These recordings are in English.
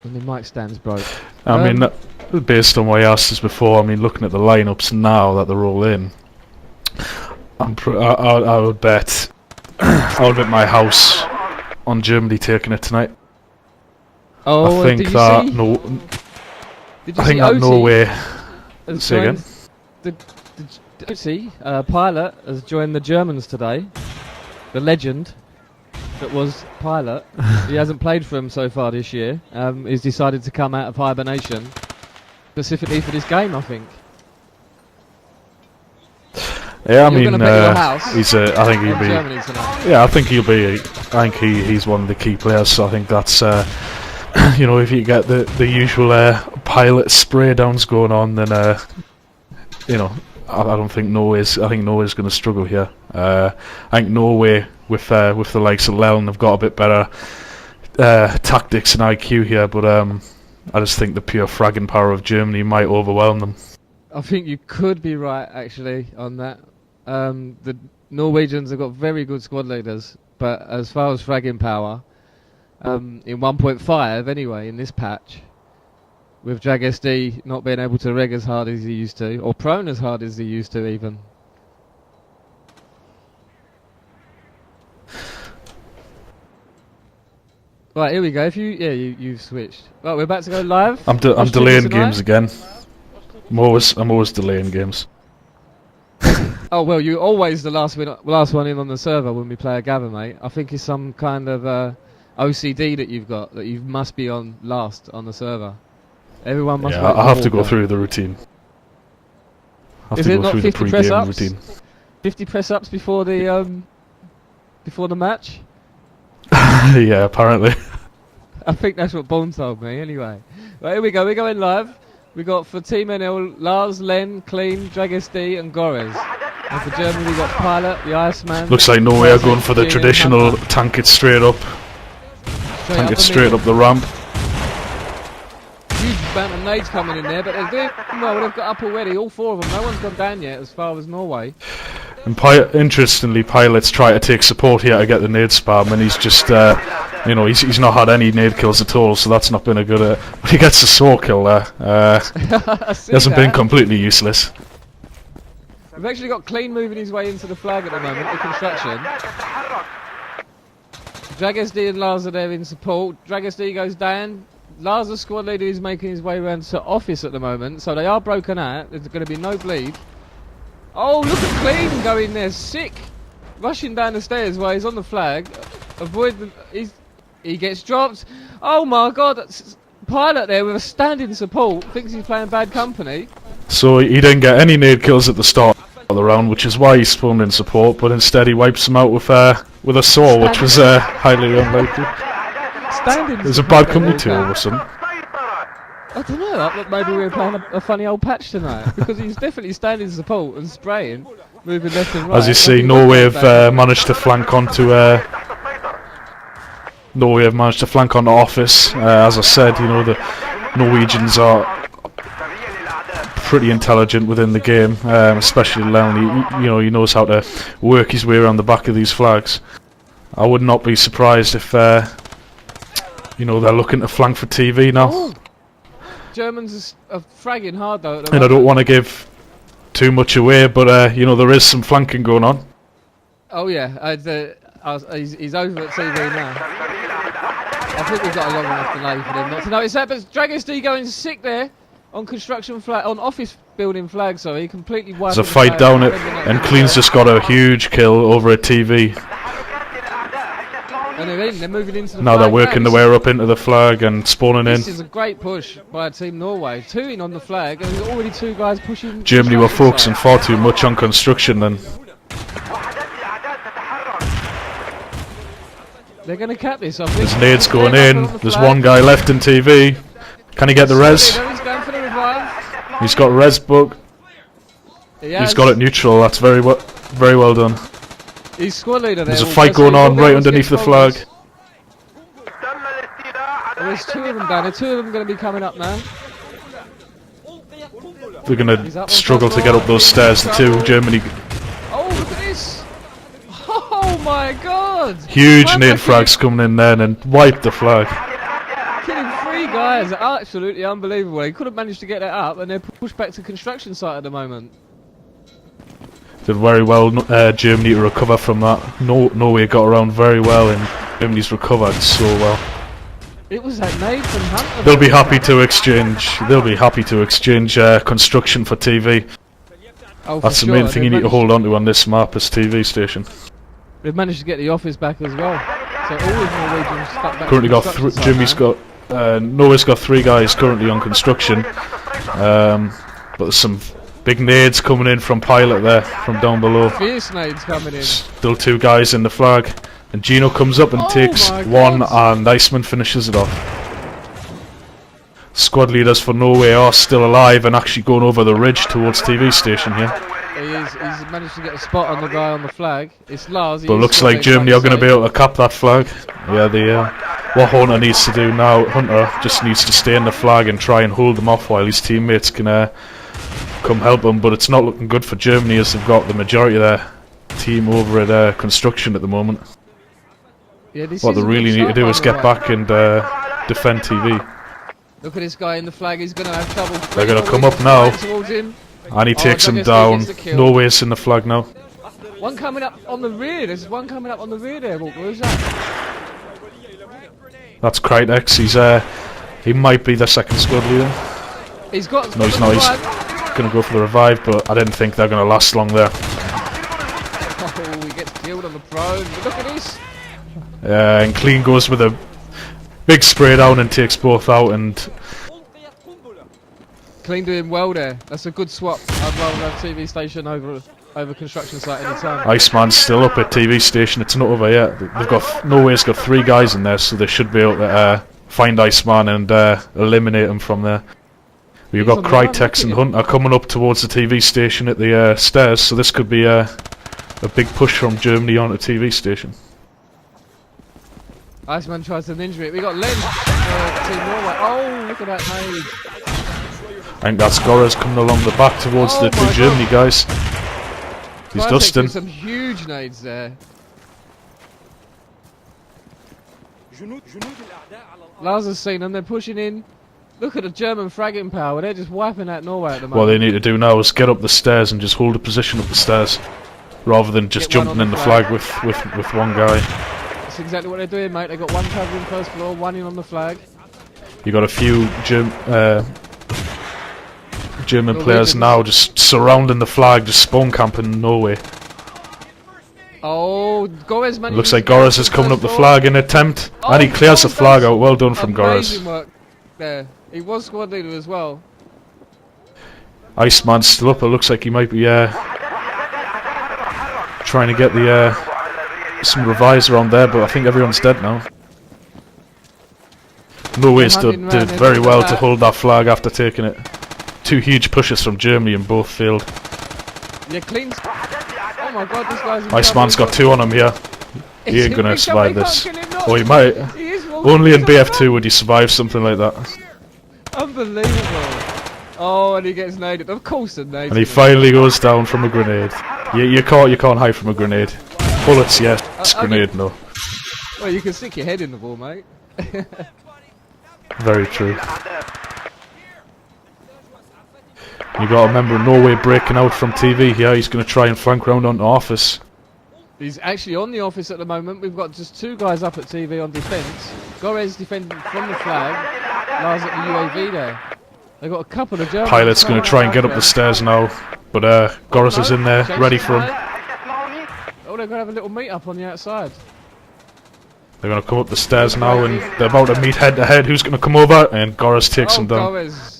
And the mic stand's broke. I mean, based on what I asked us before, I mean, looking at the lineups now that they're all in, I would bet my house on Germany taking it tonight. Oh, I think did you that see? I think that Norway. Say again. Pilot has joined the Germans today. The legend that was Pilot. He hasn't played for him so far this year. He's decided to come out of hibernation specifically for this game, I think. Yeah, I mean, he's. I think he'll be. Yeah, I think he'll be. I think he's one of the key players. So I think that's. You know, if you get the usual Pilot spray downs going on, then you know, I don't think Norway's. I think Norway's going to struggle here. I think Norway with the likes of Lellen have got a bit better tactics and IQ here, but I just think the pure fragging power of Germany might overwhelm them. I think you could be right actually on that. The Norwegians have got very good squad leaders, but as far as fragging power, in 1.5 anyway in this patch, with Dragesti not being able to reg as hard as he used to, or prone as hard as he used to even. Right, here we go. If you've switched. Right, we're about to go live. I'm delaying games again. I'm always delaying games. Oh well, you're always the last one in on the server when we play a gather, mate. I think it's some kind of OCD that you've got, that you must be on last on the server. Everyone must. Yeah, I have to go through the routine. Is it not 50 press ups? 50 press ups before the match. Yeah, apparently. I think that's what Bond told me. Anyway, right, here we go. We're going live. We got for Team NL Lars, Len, Clean, Dragesti, and Gores. And for Germany, we got Pilot, the Iceman. Looks like Norway are going for the traditional tank it straight up. Tank it straight up the ramp. Huge amount of nades coming in there, but they're doing well. They've got up already, all four of them. No one's gone down yet as far as Norway. And interestingly, Pilot's try to take support here to get the nade spam, and he's just, you know, he's not had any nade kills at all, so that's not been a good. He gets a saw kill there. He hasn't been completely useless. We've actually got Clean moving his way into the flag at the moment, the construction. Dragesti and Lars are there in support. Dragesti goes down. Lars, the squad leader, is making his way around to office at the moment, so they are broken out. There's going to be no bleed. Oh, look at Clean going there, sick! Rushing down the stairs while he's on the flag. He gets dropped. Oh my god, that's Pilot there with a standing support. Thinks he's playing bad company. So he didn't get any nade kills at the start of the round, which is why he spawned in support, but instead he wipes him out with a saw, which was highly unlikely. Standing. There's a bad company too all of a sudden. I don't know, I thought maybe we were playing a funny old patch tonight, because he's definitely standing support and spraying, moving left and right. As you see, Norway have managed to flank onto Office. As I said, you know, the Norwegians are pretty intelligent within the game, especially Lenny. You know, he knows how to work his way around the back of these flags. I would not be surprised if, you know, they're looking to flank for TV now. Oh. Germans are fragging hard though. And I don't want to give too much away, but you know, there is some flanking going on. Oh yeah, he's over at TV now. I think we've got a long enough delay for them not to notice that. But Dragesti going sick there on construction flag, on office building flag. Sorry, completely wiped. There's a fight down it, and Clean's just got a huge kill over at TV. And they're moving into the now flag. They're working their way up into the flag and spawning in. This is a great push by Team Norway. 2 in on the flag, and there's already 2 guys pushing. Germany were focusing far too much on construction then. They're going to cap this, I think. There's nades going in. There's one guy left in TV. Can he get the res? He's going for the revive. He's got res book. He's got it neutral. That's very well done. He's squad leader there. There's a fight going on right underneath the flag. There's 2 of them down there. 2 of them going to be coming up now. They're going to struggle to get up those stairs, the 2. Germany. Oh, look at this! Oh my god! Huge nade frags coming in there and wipe the flag. Killing 3 That is absolutely unbelievable. He could have managed to get that up, and they're pushed back to construction site at the moment. Did very well, Germany, to recover from that. Norway got around very well, and Germany's recovered so well. It was that nade from Hunter. They'll be happy to exchange. They'll be happy to exchange construction for TV. Oh, that's the main thing you need to hold on to on this map is TV station. They've managed to get the office back as well. So all of Norwegians stuck back. Currently got Germany's got Norway's got 3 guys currently on construction, but there's some big nades coming in from pilot there, from down below. Fierce nades coming in. Still 2 guys in the flag, and Gino comes up and takes one, and Iceman finishes it off. Squad leaders for Norway are still alive and actually going over the ridge towards TV station here. He is. He's managed to get a spot on the guy on the flag. It's Lars. But looks like Germany are going to be able to cap that flag. Yeah, what Hunter needs to do now, Hunter just needs to stay in the flag and try and hold them off while his teammates can come help him. But it's not looking good for Germany as they've got the majority of their team over at construction at the moment. Yeah, what they really need to do is get back and defend TV. Look at this guy in the flag, he's going to have trouble. They're going to come up now, and he takes him down. Norway's in the flag now. One coming up on the rear, there's one coming up on the rear there, where's that? That's Krytex, he might be the second squad leader. He's got... No, he's not, he's going to go for the revive, but I didn't think they're going to last long there. Oh, he gets killed on the prone, but look at this! And Clean goes with a big spray down and takes both out, and Clean doing well there. That's a good swap. I'd rather have TV station over construction site any time. Iceman's still up at TV station. It's not over yet. They've got Norway's got 3 guys in there, so they should be able to find Iceman and eliminate him from there. We've got Krytex and Hunter coming up towards the TV station at the stairs, so this could be a big push from Germany onto TV station. Iceman tries to ninja it. We got Len Team Norway. Oh, look at that nade. I think that's Goraz coming along the back towards the 2 Germany guys. He's dusting. Some huge nades there. Lars has seen them. They're pushing in. Look at the German fragging power. They're just wiping out Norway at the moment. What they need to do now is get up the stairs and just hold a position up the stairs, rather than just jumping in the flag with one guy. That's exactly what they're doing, mate. They've got one covering first floor, one in on the flag. You got a few German players now just surrounding the flag, just spawn camping Norway. Oh, Goraz managed. Looks like Goraz is coming up the flag in attempt, and he clears the flag out. Well done from Goraz. Amazing work there. He was squad leader as well. Iceman's still up. It looks like he might be trying to get the some revives around there, but I think everyone's dead now. Norway did very well to hold that flag after taking it. 2 huge pushes from Germany and both failed. Yeah, Clean. Oh my god, this guy's in Iceman's got 2 on him here. He ain't gonna survive this. Oh, he might. Only in BF2 would he survive something like that. Unbelievable. Oh, and he gets naded. Of course, the nade. And he finally goes down from a grenade. You can't hide from a grenade. Bullets, yes. Grenade, no. Well, you can stick your head in the wall, mate. Very true. You got to remember Norway breaking out from TV here. He's going to try and flank round onto office. He's actually on the office at the moment. We've got just 2 guys up at TV on defence. Goraz defending from the flag. Lars at the UAV there. They've got a couple of Germans. Pilot's going to try and get up the stairs now, but Goraz is in there, ready for him. Oh, they're going to have a little meet up on the outside. They're going to come up the stairs now, and they're about to meet head to head. Who's going to come over? And Goraz takes him down. Goraz.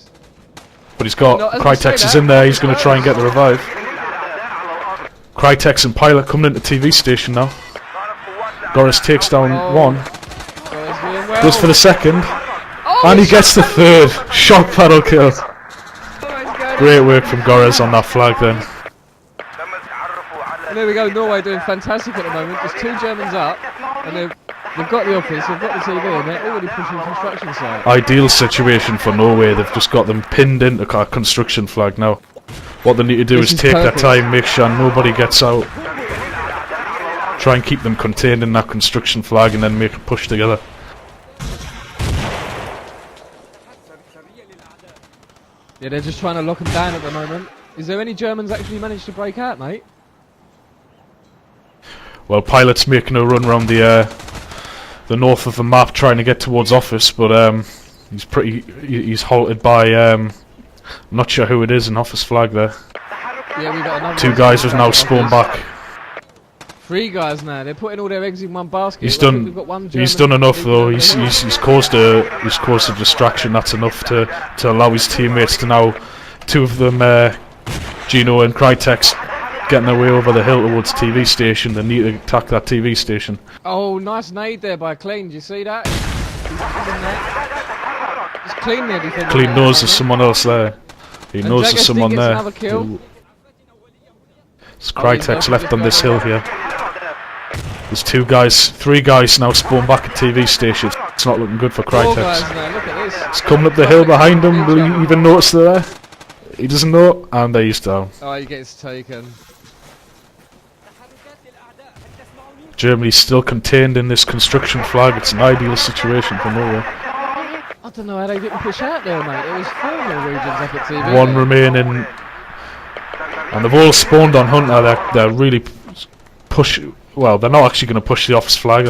But he's got Krytex is in there. He's going to try and get the revive. Krytex and Pilot coming into TV station now. Goraz takes down one. Goes for the second. And he gets the 3rd. Shock paddle kill. Great work from Goraz on that flag then. And there we go, Norway doing fantastic at the moment. There's 2 Germans up, and they've got the office, they've got the TV, and they're already pushing construction site. Ideal situation for Norway. They've just got them pinned into a construction flag now. What they need to do is take their time, make sure nobody gets out. Try and keep them contained in that construction flag, and then make a push together. Yeah, they're just trying to lock them down at the moment. Is there any Germans actually managed to break out, mate? Well, Pilot's making a run around the north of the map, trying to get towards office, but he's halted by I'm not sure who it is. An office flag there. Yeah, we got another. 2 guys have now spawned back. 3 guys now. They're putting all their eggs in one basket. He's done. He's done enough though. He's caused a distraction. That's enough to allow his teammates to now. 2 of them, Gino and Crytek's, getting their way over the hill towards TV station. They need to attack that TV station. Oh, nice nade there by Clean. Did you see that? He's Clean there. Defending. Clean knows there's someone else there. He knows there's someone there. Another kill. Crytek's left on this hill here. There's 2 guys, 3 guys now spawned back at TV station. It's not looking good for Crytek. Look at this. It's coming up the hill behind him. Will he even notice they're there? He doesn't know, and there he's down. Oh, he gets taken. Germany's still contained in this construction flag. It's an ideal situation for Norway. I don't know how they didn't push out there, mate. There was 4 Norwegians up at TV. 1 remaining, and they've all spawned on Hunter. They're really well, they're not actually going to push the office flag.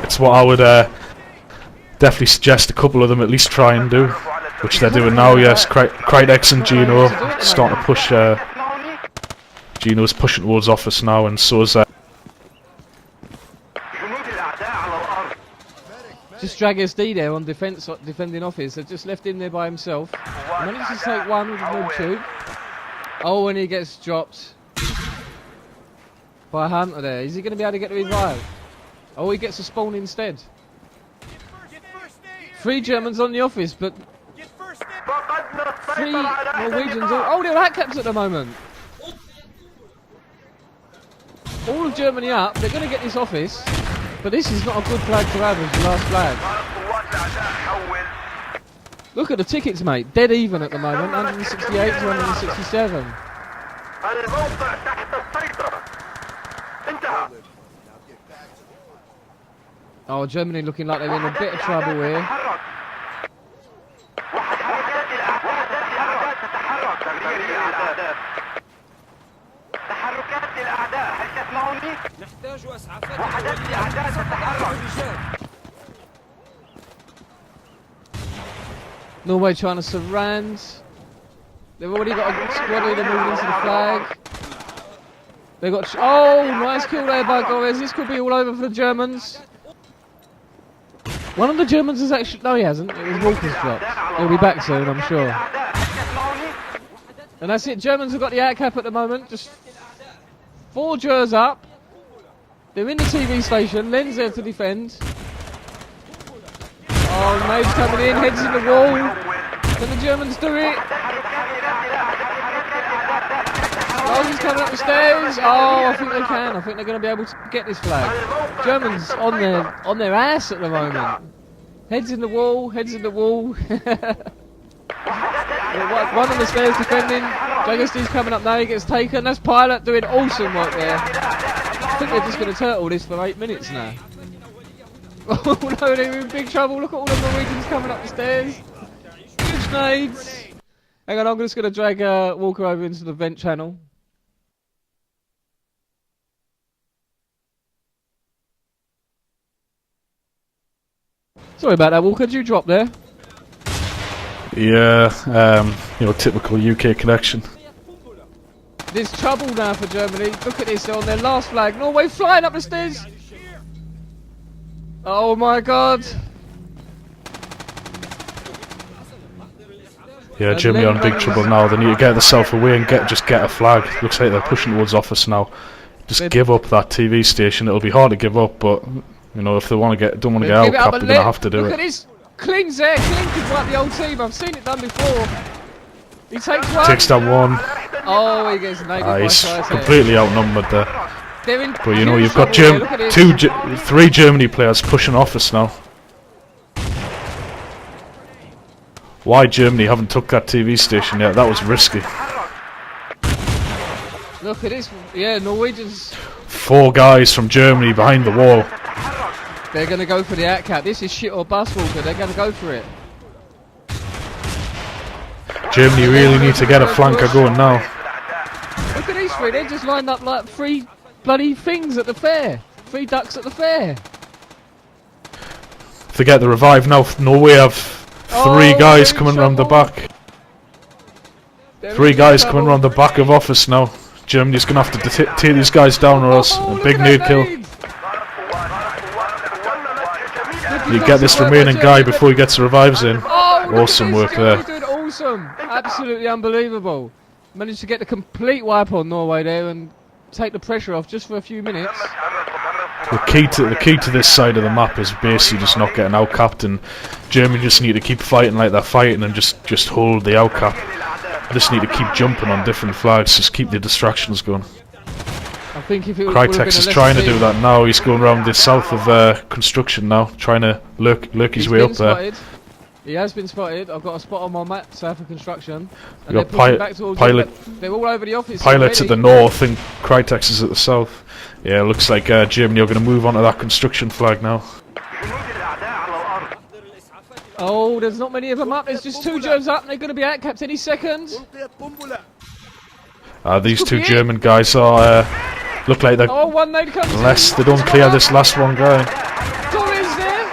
It's what I would definitely suggest a couple of them at least try and do, which they're doing now. Yes, Crytek and Gino starting to push. Gino's pushing towards office now, and so is just drag SD there on defending office. They've just left him there by himself. Managed to take 1 with a noob tube. Oh, and he gets dropped by Hunter there. Is he going to be able to get the revive? Oh, he gets a spawn instead. 3 Germans on the office, but 3 Norwegians. Oh, they're hat caps at the moment. All of Germany up. They're going to get this office, but this is not a good flag to have as the last flag. Look at the tickets, mate. Dead even at the moment. 168 to 167. Oh, Germany looking like they're in a bit of trouble here. Norway trying to surround. They've already got a squad leader moving into the flag. They got. Oh, nice kill there by Gomez. This could be all over for the Germans. One of the Germans has actually. No, he hasn't. It was Walker's dropped. He'll be back soon, I'm sure. And that's it. Germans have got the outcap at the moment. Just 4 Gers up. They're in the TV station. Len's there to defend. Oh, Nade's coming in. Heads in the wall. Can the Germans do it? Lars is coming up the stairs. Oh, I think they can. I think they're going to be able to get this flag. Germans on their ass at the moment. Heads in the wall. Heads in the wall. One on the stairs defending. Jagasty's coming up now. He gets taken. That's Pilot doing awesome work there. I think they're just going to turtle this for 8 minutes now. Oh no, they're in big trouble. Look at all the Norwegians coming up the stairs. Huge nades. Hang on, I'm just going to drag Walker over into the vent channel. Sorry about that, Walker. Did you drop there? Yeah, typical UK connection. There's trouble now for Germany. Look at this, they're on their last flag. Norway flying up the stairs. Oh my god. Yeah, Germany are in big trouble now. They need to get themselves away and just get a flag. Looks like they're pushing towards office now. Just give up that TV station. It'll be hard to give up, but if they don't want to get out, they're going to have to do it. Look at this. Kling's there. Kling could wipe the old team. I've seen it done before. He takes 1. Takes that 1. Oh, he gets naked by He's Crytek. completely outnumbered there. But you've got 3 Germany players pushing office now. Why Germany haven't took that TV station yet? That was risky. Look at this. Yeah, Norwegians. 4 guys from Germany behind the wall. They're going to go for the outcap. This is shit or bus, Walker. They're going to go for it. Germany really need to get a flanker going now. Look at these three, they just lined up like three bloody things at the fair. 3 ducks at the fair. If they get the revive now, Norway have 3 guys coming round the back. 3 guys coming round the back of office now. Germany's going to have to take these guys down or else a big nade kill. You get this remaining guy before he gets the revives in. Awesome work there. Doing awesome. Absolutely unbelievable. Managed to get the complete wipe on Norway there and take the pressure off just for a few minutes. The key to this side of the map is basically just not getting outcapped, and Germany just need to keep fighting like they're fighting and just hold the outcap. Just need to keep jumping on different flags, just keep the distractions going. I think if it Crytex is trying to do that now. He's going around the south of construction now, trying to lurk his way up there. He has been spotted. I've got a spot on my map south of construction. And you've got they're all over the office. Pilots at the north and Crytex is at the south. Yeah, looks like Germany are going to move onto that construction flag now. Oh, there's not many of them up. There's just 2 Germs up, and they're going to be outcapped any second. These 2 German guys are look like they're one nade comes unless they don't clear this last one guy. Gomez there.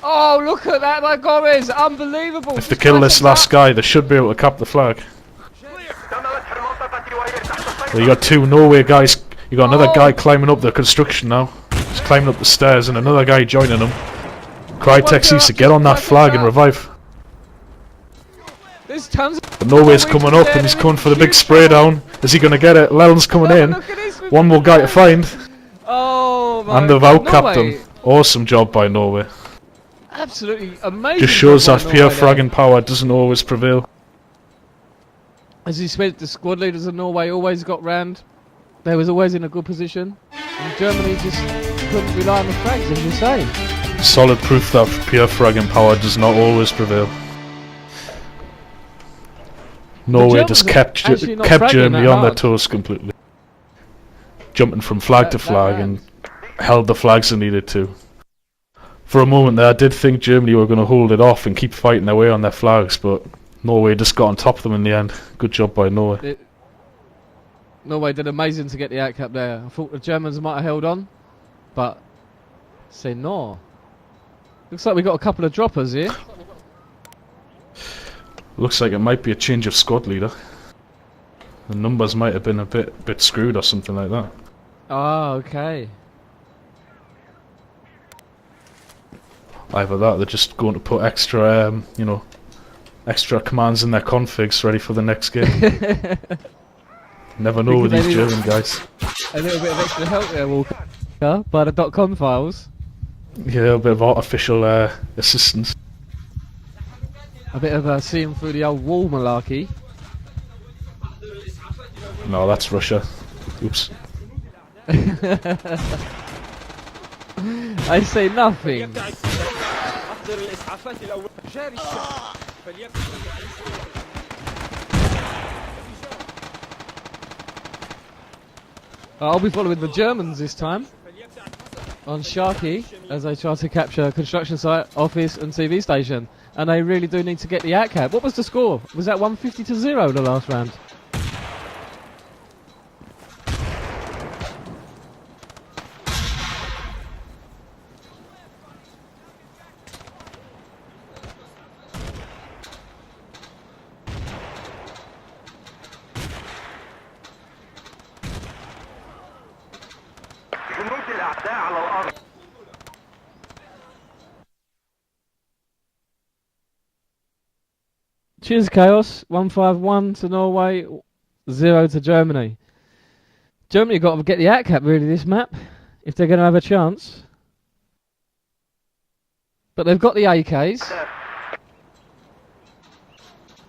Oh, look at that by Gomez. Unbelievable. If they kill this last guy, they should be able to cap the flag. Well, you got 2 Norway guys. You got another guy climbing up the construction now. He's climbing up the stairs, and another guy joining him. Crytex needs to get on that flag and revive. There's tons But Norway's coming up, and he's coming for the big spray down. Is he going to get it? Lellen's coming in. One more guy to find. Oh my! And they've outcapped him. Awesome job by Norway. Absolutely amazing. Just shows that pure fragging power doesn't always prevail. As you said, the squad leaders of Norway always got rammed. They was always in a good position. And Germany just couldn't rely on the frags, as you say. Solid proof that pure fragging power does not always prevail. Norway just kept Germany on their toes completely. Jumping from flag to flag and held the flags they needed to. For a moment there I did think Germany were going to hold it off and keep fighting their way on their flags, but Norway just got on top of them in the end. Good job by Norway. Norway did amazing to get the outcap there. I thought the Germans might have held on, but say no. Looks like we got a couple of droppers here. Looks like it might be a change of squad leader. The numbers might have been a bit screwed or something like that. Oh, okay. Either that, they're just going to put extra, extra commands in their configs ready for the next game. Never know with these German guys. A little bit of extra help there, Walker, by the .com files. Yeah, a bit of artificial assistance. A bit of seeing through the old wall malarkey. No, that's Russia. Oops. I say nothing. I'll be following the Germans this time on Sharky as they try to capture a construction site, office and TV station, and they really do need to get the outcap. What was the score? Was that 150-0 the last round? Cheers, Chaos. 151 to Norway, 0 to Germany. Germany got to get the outcap really this map if they're going to have a chance. But they've got the AKs.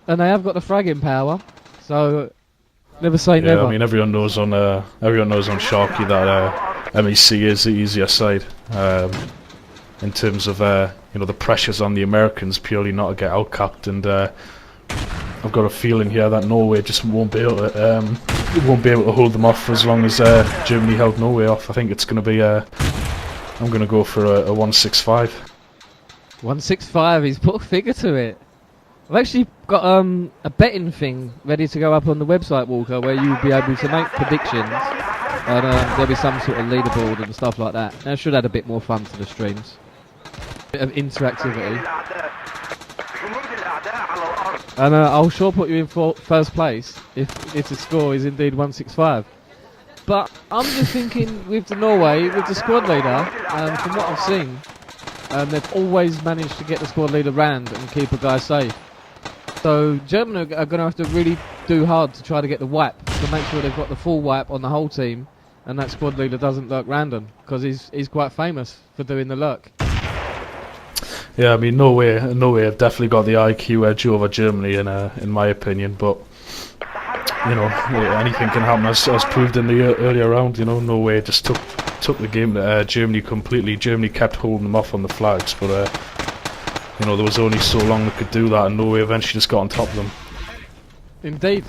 And they have got the fragging power. So never say never. I mean everyone knows on Sharky that MEC is the easier side. In terms of the pressures on the Americans purely not to get outcapped, and I've got a feeling here that Norway just won't be able to hold them off for as long as Germany held Norway off. I think it's going to be I'm going to go for a 165. 165. He's put a figure to it. I've actually got a betting thing ready to go up on the website, Walker, where you'll be able to make predictions, and there'll be some sort of leaderboard and stuff like that. That should add a bit more fun to the streams, bit of interactivity, and I'll sure put you in first place if the score is indeed 165. But I'm just thinking with the Norway, with the squad leader, from what I've seen, they've always managed to get the squad leader round and keep a guy safe. So Germany are going to have to really do hard to try to get the wipe, to make sure they've got the full wipe on the whole team, and that squad leader doesn't lurk random, because he's quite famous for doing the lurk. Yeah, I mean, Norway have definitely got the IQ edge over Germany, in my opinion. But you know, anything can happen, as proved in the earlier round. You know, Norway just took the game to Germany completely. Germany kept holding them off on the flags, but you know, there was only so long they could do that, and Norway eventually just got on top of them. Indeed.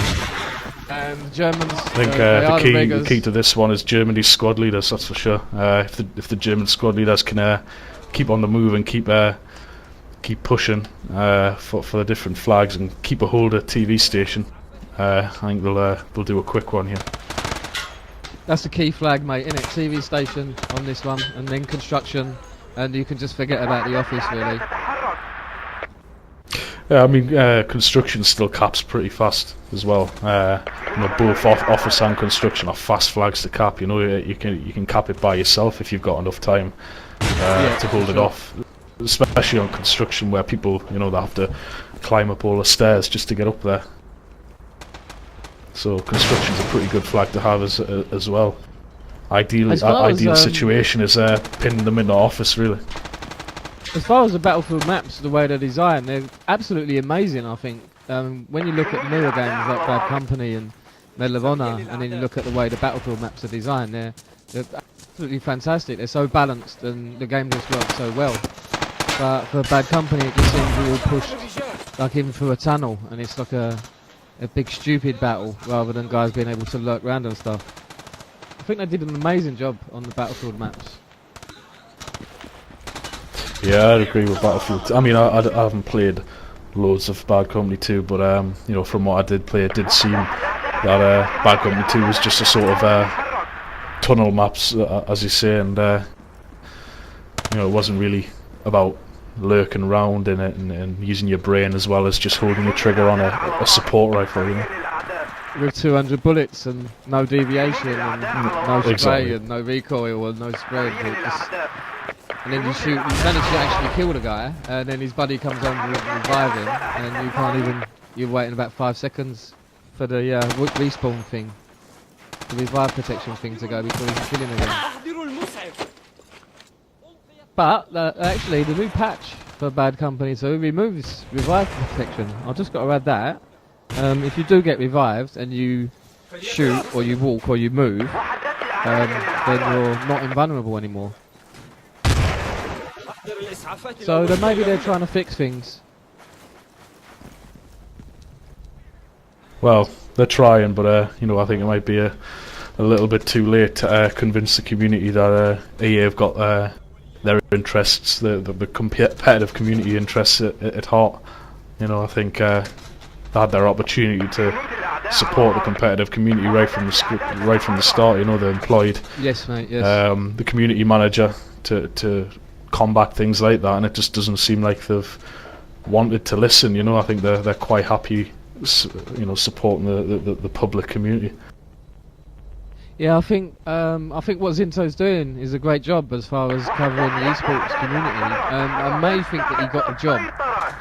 And the Germans, I think the key to this one is Germany's squad leaders, that's for sure. If the German squad leaders can keep on the move and keep pushing for the different flags and keep a hold of TV station, I think they'll do a quick one here. That's the key flag, mate, innit? TV station on this one, and then construction, and you can just forget about the office, really. Yeah, I mean, construction still caps pretty fast as well. You know, both office and construction are fast flags to cap. You know, you can cap it by yourself if you've got enough time to hold it off. Especially on construction, where people, you know, they have to climb up all the stairs just to get up there. So construction's a pretty good flag to have as well. Ideal situation is pinning them in the office, really. As far as the Battlefield maps, the way they're designed, they're absolutely amazing, I think. When you look at newer games like Bad Company and Medal of Honor, and then you look at the way the Battlefield maps are designed, they're absolutely fantastic. They're so balanced, and the game just works so well. But for Bad Company, it just seems we're all pushed like in through a tunnel, and it's like a big stupid battle, rather than guys being able to lurk around and stuff. I think they did an amazing job on the Battlefield maps. Yeah, I'd agree with Battlefield. I mean, I haven't played loads of Bad Company 2, but you know, from what I did play, it did seem that Bad Company 2 was just a sort of tunnel maps, as you say, and you know, it wasn't really about lurking around in it and using your brain as well as just holding the trigger on a support rifle, you know. With 200 bullets and no deviation and no spray and no recoil and no spread. And then you manage to actually kill the guy, and then his buddy comes over and revive him, and you can't even, you're waiting about 5 seconds for the respawn thing, the revive protection thing to go before you can kill him again. But actually the new patch for Bad Company 2 removes revive protection. I've just got to add that. If you do get revived and you shoot or you walk or you move, then you're not invulnerable anymore. So then maybe they're trying to fix things. Well, they're trying, but you know, I think it might be a little bit too late to convince the community that EA have got their interests, the competitive community interests at heart. You know, I think they had their opportunity to support the competitive community right from the start. You know, they employed the community manager to combat things like that, and it just doesn't seem like they've wanted to listen. You know, I think they're quite happy, you know, supporting the public community. Yeah, I think what Zinto's doing is a great job as far as covering the esports community. I may think that he got the job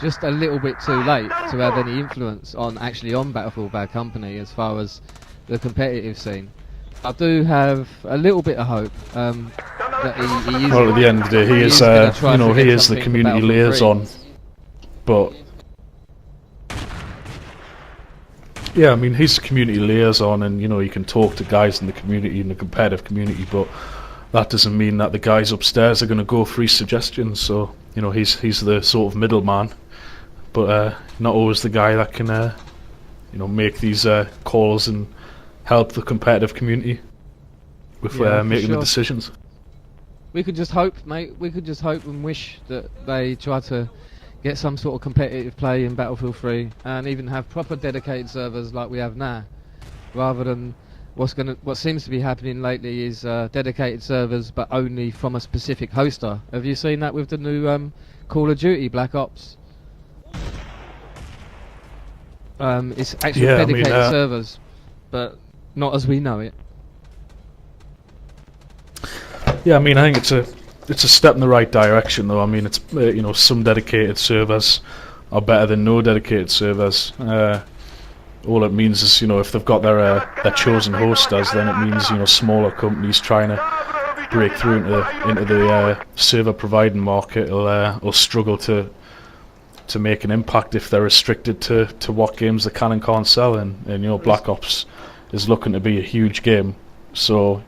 just a little bit too late to have any influence on Battlefield Bad Company as far as the competitive scene. I do have a little bit of hope that he is. Well, at the end of the day, he is the community liaison. But yeah, I mean, he's the community liaison, and you know, you can talk to guys in the community, in the competitive community, but that doesn't mean that the guys upstairs are going to go for his suggestions. So you know, he's the sort of middleman, but not always the guy that can you know, make these calls and help the competitive community with making the decisions. We could just hope, mate. We could just hope and wish that they try to get some sort of competitive play in Battlefield 3, and even have proper dedicated servers like we have now, rather than what seems to be happening lately is dedicated servers, but only from a specific hoster. Have you seen that with the new Call of Duty Black Ops? It's actually dedicated servers, but not as we know it. Yeah, I mean, I think it's a step in the right direction, though. I mean, it's you know, some dedicated servers are better than no dedicated servers. All it means is, you know, if they've got their chosen hosters, then it means, you know, smaller companies trying to break through into the server providing market will struggle to make an impact if they're restricted to what games they can and can't sell. And you know, Black Ops is looking to be a huge game, so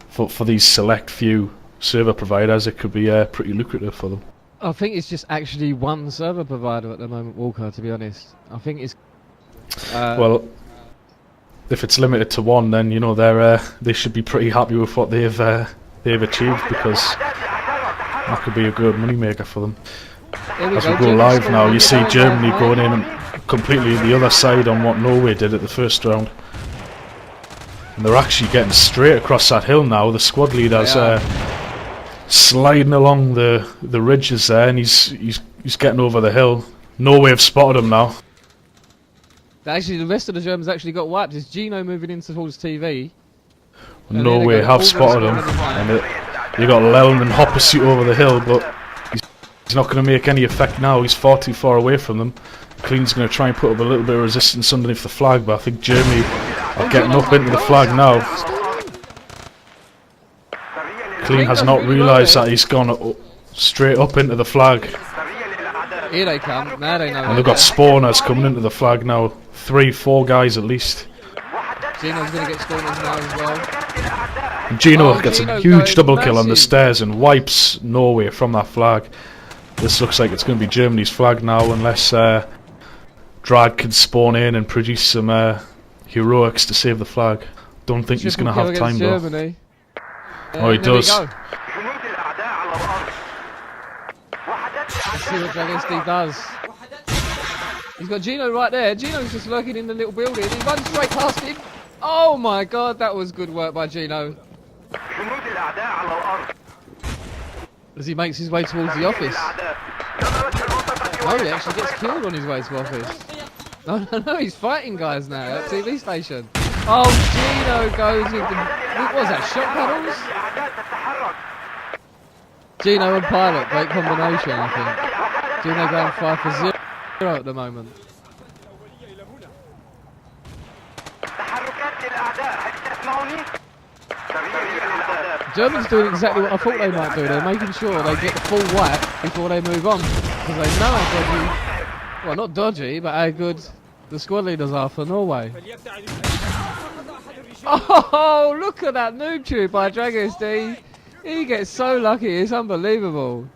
for these select few server providers, it could be pretty lucrative for them. I think it's just actually one server provider at the moment, Walker, to be honest. I think it's well, if it's limited to one, then you know they should be pretty happy with what they've achieved, because that could be a good money maker for them. As we go live now, you see Germany going in and completely the other side on what Norway did at the first round, and they're actually getting straight across that hill now. The squad leader's sliding along the ridges there, and he's getting over the hill. Norway have spotted him now. Actually, the rest of the Germans actually got wiped. It's Gino moving in towards TV. Norway have spotted him, and you got Lelman Hoppersuit over the hill, but he's not going to make any effect now. He's far too far away from them. Clean's going to try and put up a little bit of resistance underneath the flag, but I think Germany are getting up into the flag now. Clean has not realised that he's gone straight up into the flag. Here they come. Now they know. And they've got spawners coming into the flag now. 3-4 guys at least. Gino's going to get spawners now as well. And Gino gets a huge double kill on the stairs and wipes Norway from that flag. This looks like it's going to be Germany's flag now, unless Drag can spawn in and produce some heroics to save the flag. Don't think he's going to have time though. Oh, he does. Let's see what Dragesti does. He's got Gino right there. Gino's just lurking in the little building. He runs straight past him. Oh my god, that was good work by Gino. As he makes his way towards the office. Oh, he actually gets killed on his way to office. No, he's fighting guys now at TV station. Oh, Gino goes with the... What was that, shot paddles? Gino and Pilot, great combination, I think. Gino going 5-0 at the moment. Germans doing exactly what I thought they might do. They're making sure they get the full whack before they move on, because they know how dodgy, well, not dodgy, but how good the squad leaders are for Norway. Oh, look at that noob tube by Dragesti. He gets so lucky, it's unbelievable.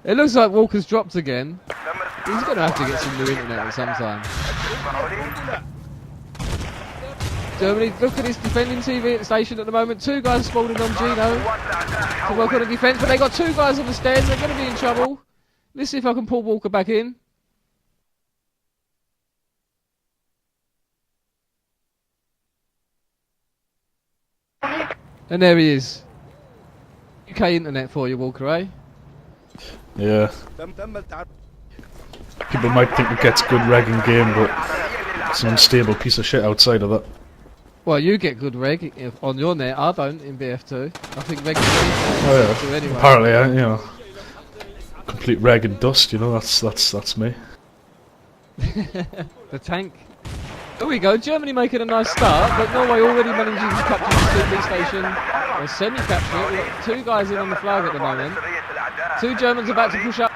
It looks like Walker's dropped again. He's going to have to get some new internet at some time. Germany, look at this defending TV station at the moment. 2 guys spawning on Gino to work on the defence, but they got 2 guys on the stairs. They're going to be in trouble. Let's see if I can pull Walker back in. And there he is. UK internet for you, Walker, eh? Yeah. People might think it gets good reg in game, but it's an unstable piece of shit outside of that. Well, you get good reg on your net. I don't in BF2. I think reg is anyway. Apparently, you know, complete reg and dust. You know, that's me. The tank. There we go. Germany making a nice start, but Norway already managing to capture the TV station, or semi-capture it. We've got 2 guys in on the flag at the moment. 2 Germans about to push up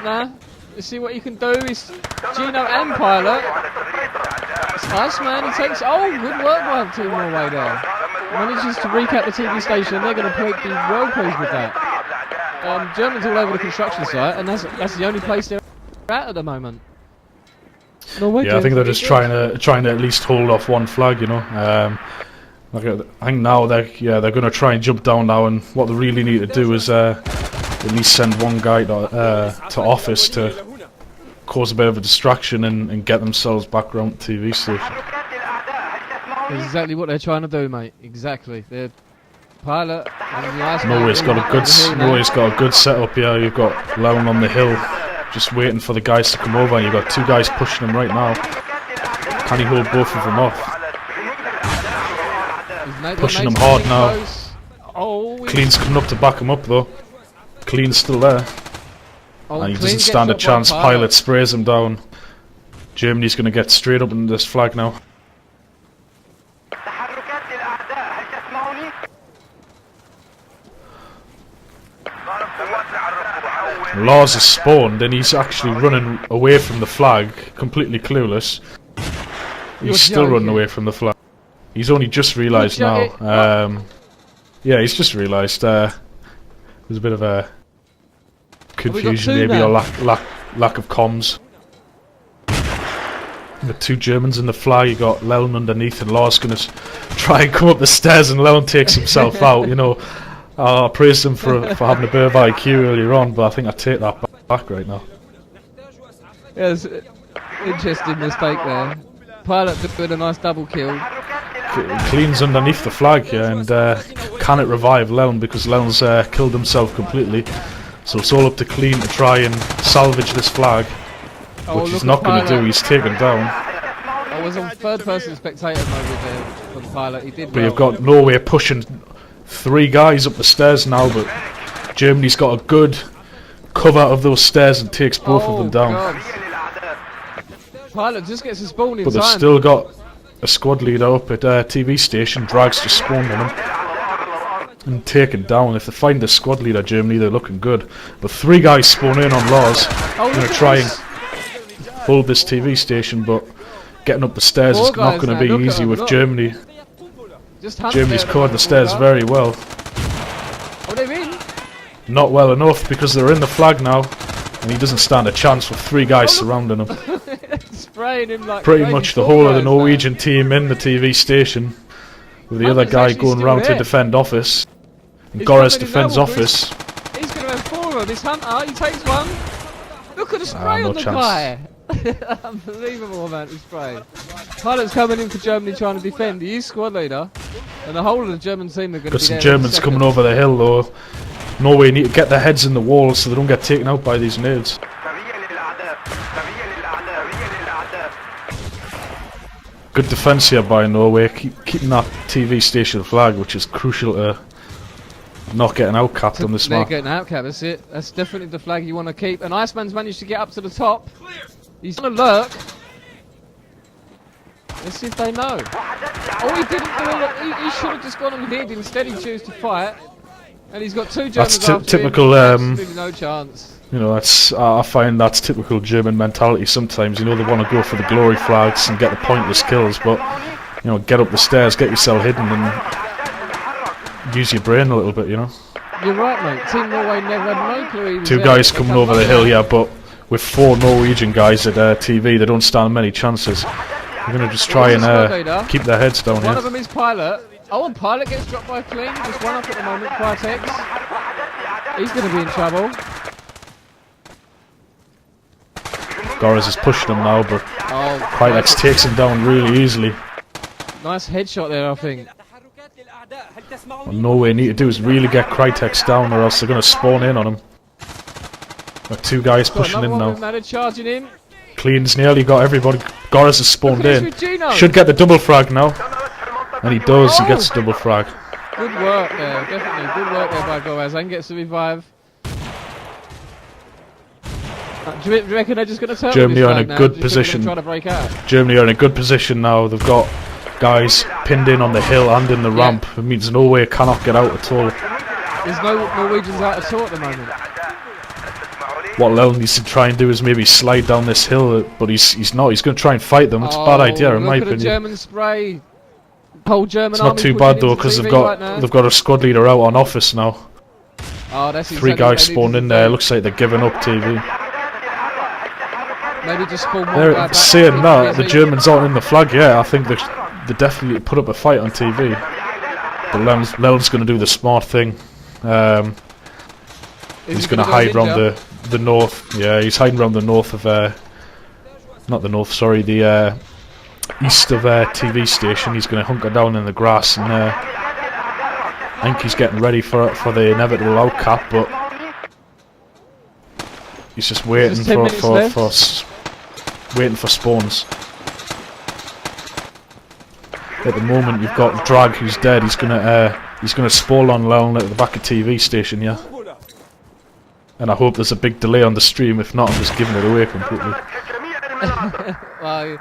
now. Let's see what you can do. It's Gino and Pilot. It's Iceman. He takes... Oh, good work by Team Norway there. Manages to recap the TV station. They're going to be well pleased with that. Germans all over the construction site, and that's the only place they're at the moment. Norway, yeah, I think they're just trying to at least hold off one flag, you know. I think now they're going to try and jump down now, and what they really need to do is at least send one guy to office to cause a bit of a distraction and get themselves back around the TV station. That's exactly what they're trying to do, mate. Exactly. They're pilot. Norway's got a good setup here. You've got Leon on the hill, just waiting for the guys to come over, and you've got two guys pushing him right now. Can he hold both of them off? Pushing him hard now. Oh, Clean's coming up to back him up though. Clean's still there. And he doesn't stand a chance. Pilot sprays him down. Germany's going to get straight up into this flag now. Lars has spawned and he's actually running away from the flag, completely clueless. He's still running away from the flag. He's only just realised now. Yeah, he's just realised. There's a bit of a confusion, maybe, or lack of comms. The two Germans in the flag. You got Leon underneath, and Lars gonna try and come up the stairs, and Leon takes himself out. You know, I praised him for having a bit of IQ earlier on, but I think I take that back right now. Yeah, it's interesting mistake there. Pilot doing a nice double kill. Clean's underneath the flag here, and can it revive Leon, because Leon's killed himself completely. So it's all up to Clean to try and salvage this flag, which he's not going to do. He's taken down. I was on third-person spectator mode there for the pilot. He did well. But you've got Norway pushing three guys up the stairs now, but Germany's got a good cover of those stairs and takes both of them down. God. Pilot just gets a spawn in but time. they've still got a squad leader up at TV station. Drag's just spawned on him and taken down. If they find the squad leader, Germany, they're looking good. But three guys spawn in on Lars. Going to try and hold this TV station, but getting up the stairs is not going to be easy with Germany. Germany's covered the stairs very well. Oh, they're in? Not well enough, because they're in the flag now, and he doesn't stand a chance with three guys surrounding him. Spraying him like pretty much the whole of the Norwegian team in the TV station, with the other guy going round to defend office. And Goraz defends office. He's going to have four of them. This Hunter, he takes one. Look at the spray on the guy. Unbelievable amount of spray. Pilot's coming in for Germany trying to defend. He is squad leader, and the whole of the German team are going to be there. Got some Germans coming over the hill though. Norway need to get their heads in the walls so they don't get taken out by these nades. Good defence here by Norway, keeping that TV station flag, which is crucial to not getting outcapped on this map. They're getting outcapped, that's it. That's definitely the flag you want to keep. And Iceman's managed to get up to the top. He's on a lurk. Let's see if they know. Oh, he didn't do it. He should have just gone and hid. Instead, he chose to fight. And he's got two Germans after typical. Absolutely no chance. You know, that's I find that's typical German mentality. Sometimes, you know, they want to go for the glory flags and get the pointless kills, but you know, get up the stairs, get yourself hidden, and use your brain a little bit. You know. You're right, mate. Team Norway never had no clue. Two guys coming over the hill, yeah, but with four Norwegian guys at TV, they don't stand many chances. They're going to just try and keep their heads down here. One of them is Pilot. Oh, and Pilot gets dropped by Clean. Just one up at the moment. Quitex. He's going to be in trouble. Goraz is pushing him now, but Quitex takes him down really easily. Nice headshot there, I think. What Norway need to do is really get Quitex down, or else they're going to spawn in on him. Got two guys pushing in now. Charging in. Clean's nearly got everybody. Goraz has spawned in. Should get the double frag now. And he does, he gets a double frag. Good work there, definitely. Good work there by Goraz. And gets the revive. Do you reckon they're just going to turn Germany are in a good position. Try to break out? Germany are in a good position now. They've got guys pinned in on the hill and in the ramp. It means Norway cannot get out at all. There's no Norwegians out at all at the moment. What Leon needs to try and do is maybe slide down this hill, but he's not. He's going to try and fight them. It's a bad idea, in my opinion. German spray. Whole German it's not too bad though, because they've got a squad leader out on office now. Oh, that's three guys spawned in there. Looks like they're giving up TV. Maybe just spawn one they're guy back. Saying that, the Germans aren't in the flag. Yeah, I think they definitely put up a fight on TV. But Leon's going to do the smart thing. He's going to hide round the north. Yeah, he's hiding round the north of not the north, sorry, the east of TV station. He's going to hunker down in the grass, and I think he's getting ready for the inevitable outcap, but he's just waiting waiting for spawns. At the moment, you've got Drag, who's dead. He's gonna spawn on Leon at the back of TV station, yeah. And I hope there's a big delay on the stream. If not, I'm just giving it away completely. Well,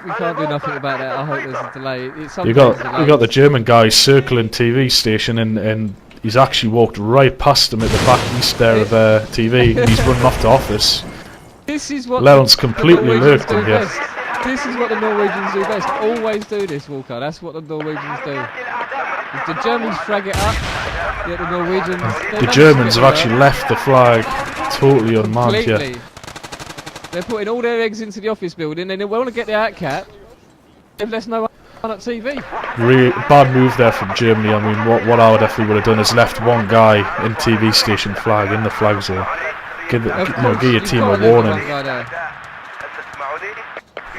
we can't do nothing about that. I hope there's a delay. You got the German guy circling TV station, and he's actually walked right past him at the back east there of TV. And he's running off to office. This is what Leon's completely lurked him here. This is what the Norwegians do best. Always do this, Walker. That's what the Norwegians do. If the Germans frag it up, yet the Norwegians... The Germans have actually left the flag totally unmanned here. They're putting all their eggs into the office building, and they want to get the outcap. If there's no one at TV. Really bad move there from Germany. I mean, what I definitely would have done is left one guy in TV station flag in the flag zone. Give your team a warning.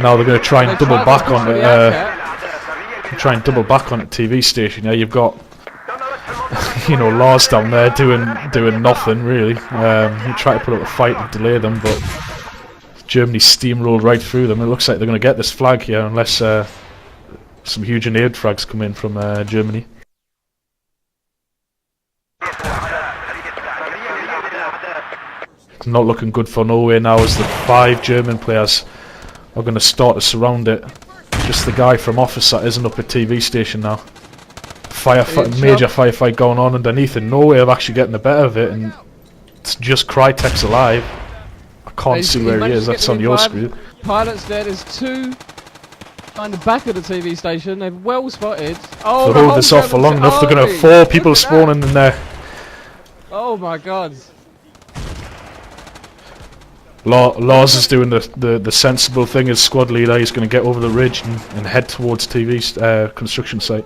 Now they're going to try and double back on it. Try and double back on the TV station. Yeah, you've got Lars down there doing nothing really. He tried to put up a fight and delay them, but Germany steamrolled right through them. It looks like they're going to get this flag here unless some huge grenade frags come in from Germany. It's not looking good for Norway now, as the 5 German players are going to start to surround it. Just the guy from office that isn't up at TV station now. Major firefight going on underneath, and Norway are actually getting the better of it, and it's just Crytek's alive. I can't see where he is, that's on your screen. Pilots there's 2 on the back of the TV station, they've well spotted. Oh, they'll hold this off for long enough, they're going to have 4 people spawning in there. Oh my god. Lars is doing the sensible thing as squad leader. He's going to get over the ridge and head towards TV construction site.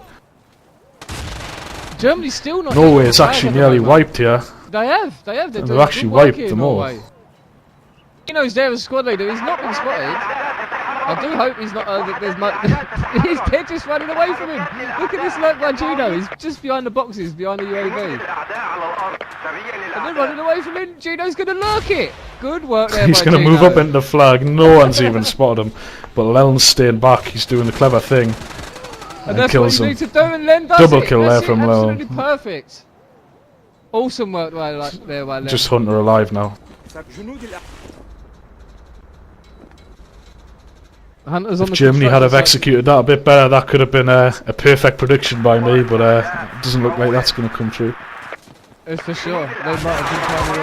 Germany's still not... Norway is actually nearly wiped here. They have. They've actually wiped them all. Gino's there as squad leader. He's not been spotted. I do hope he's not... they're just running away from him. Look at this lurk by Gino. He's just behind the boxes, behind the UAV. And they're running away from him. Gino's going to lurk it. Good work there. He's going to move up into the flag. No one's even spotted him. But Leln's staying back. He's doing the clever thing. And that's kills what you need to do, and Len does Double it. kill there from Leln. Absolutely perfect. Awesome work there by Len. Just Hunter alive now. If Germany had have executed that a bit better, that could have been a perfect prediction by me, but it doesn't look like that's going to come true. For sure. They might have been trying to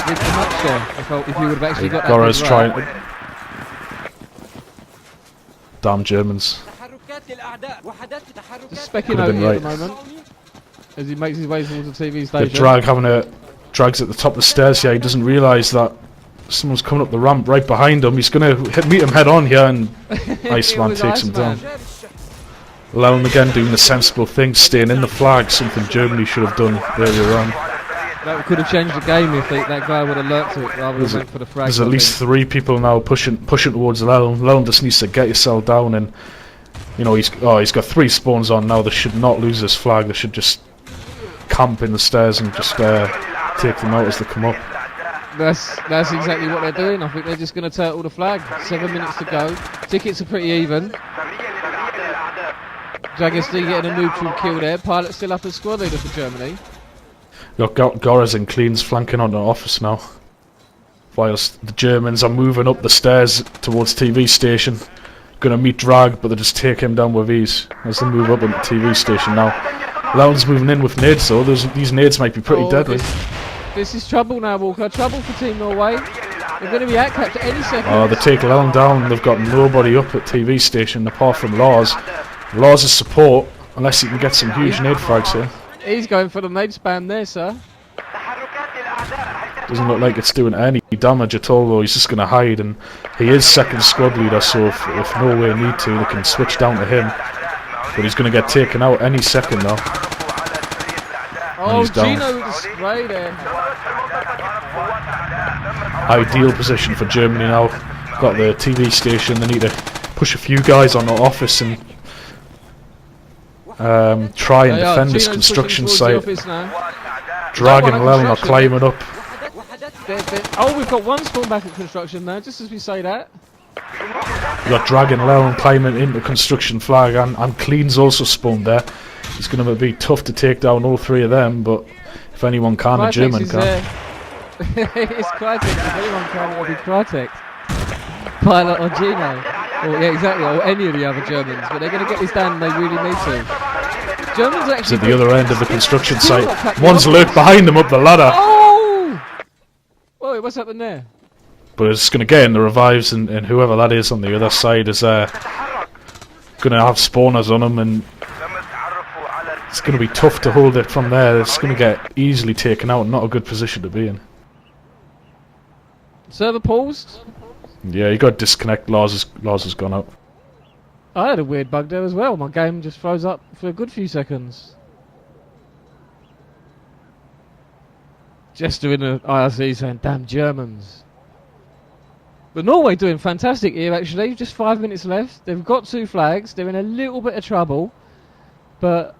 win the match there, if you would have actually got that Gora's right. trying. Damn Germans. Just speculating at the moment as he makes his way towards the TV station. Drag's at the top of the stairs here. He doesn't realise that someone's coming up the ramp right behind him. He's going to meet him head on here, and Iceman takes him down. Leon again doing the sensible thing, staying in the flag, something Germany should have done earlier on. That could have changed the game if that guy would have lurked it rather than went for the frag. There's at least 3 people now pushing towards Leon. Leon just needs to get yourself down, and he's got 3 spawns on now. They should not lose this flag. They should just camp in the stairs and just take them out as they come up. That's exactly what they're doing. I think they're just going to turtle the flag. 7 minutes to go. Tickets are pretty even. Dragostea getting a neutral kill there. Pilot still up as squad leader for Germany. You've got Goras and Cleans flanking on the office now. Whilst the Germans are moving up the stairs towards TV station. Going to meet Drag, but they just take him down with ease as they move up into TV station now. Leon's moving in with nades, so these nades might be pretty deadly. This is trouble now, Walker. Trouble for Team Norway. They're going to be outcapped at any second. Oh, they take Leon down. They've got nobody up at TV station apart from Lars. Lars' support, unless he can get some huge nade frags here. He's going for the nade spam there, sir. Doesn't look like it's doing any damage at all, though. He's just going to hide, and he is second squad leader, so if Norway need to, they can switch down to him. But he's going to get taken out any second now. Oh, he's down. Gino with the spray there. Ideal position for Germany now. Got the TV station. They need to push a few guys on the office and try and defend this construction site. Dragon and Leln are climbing up. Oh, we've got one spawn back at construction now, just as we say that. We've got Dragon Leln climbing into construction flag, and Clean's also spawned there. It's going to be tough to take down all three of them, but if anyone can, a German can. It's Krytek. If anyone can, it'll be Krytek. Pilot or Gino. Or, yeah, exactly, or any of the other Germans. But they're going to get this done and they really need to. Germans are actually... at the other end of the construction site. One's lurked behind them up the ladder. Oh! Whoa, what's happened there? But it's going to get in the revives, and whoever that is on the other side is going to have spawners on them, and it's going to be tough to hold it from there. It's going to get easily taken out. Not a good position to be in. Server paused? Yeah, you got to disconnect. Lars has gone out. I had a weird bug there as well. My game just froze up for a good few seconds. Jester in the IRC saying, damn Germans. But Norway doing fantastic here actually. Just 5 minutes left. They've got 2 flags. They're in a little bit of trouble. But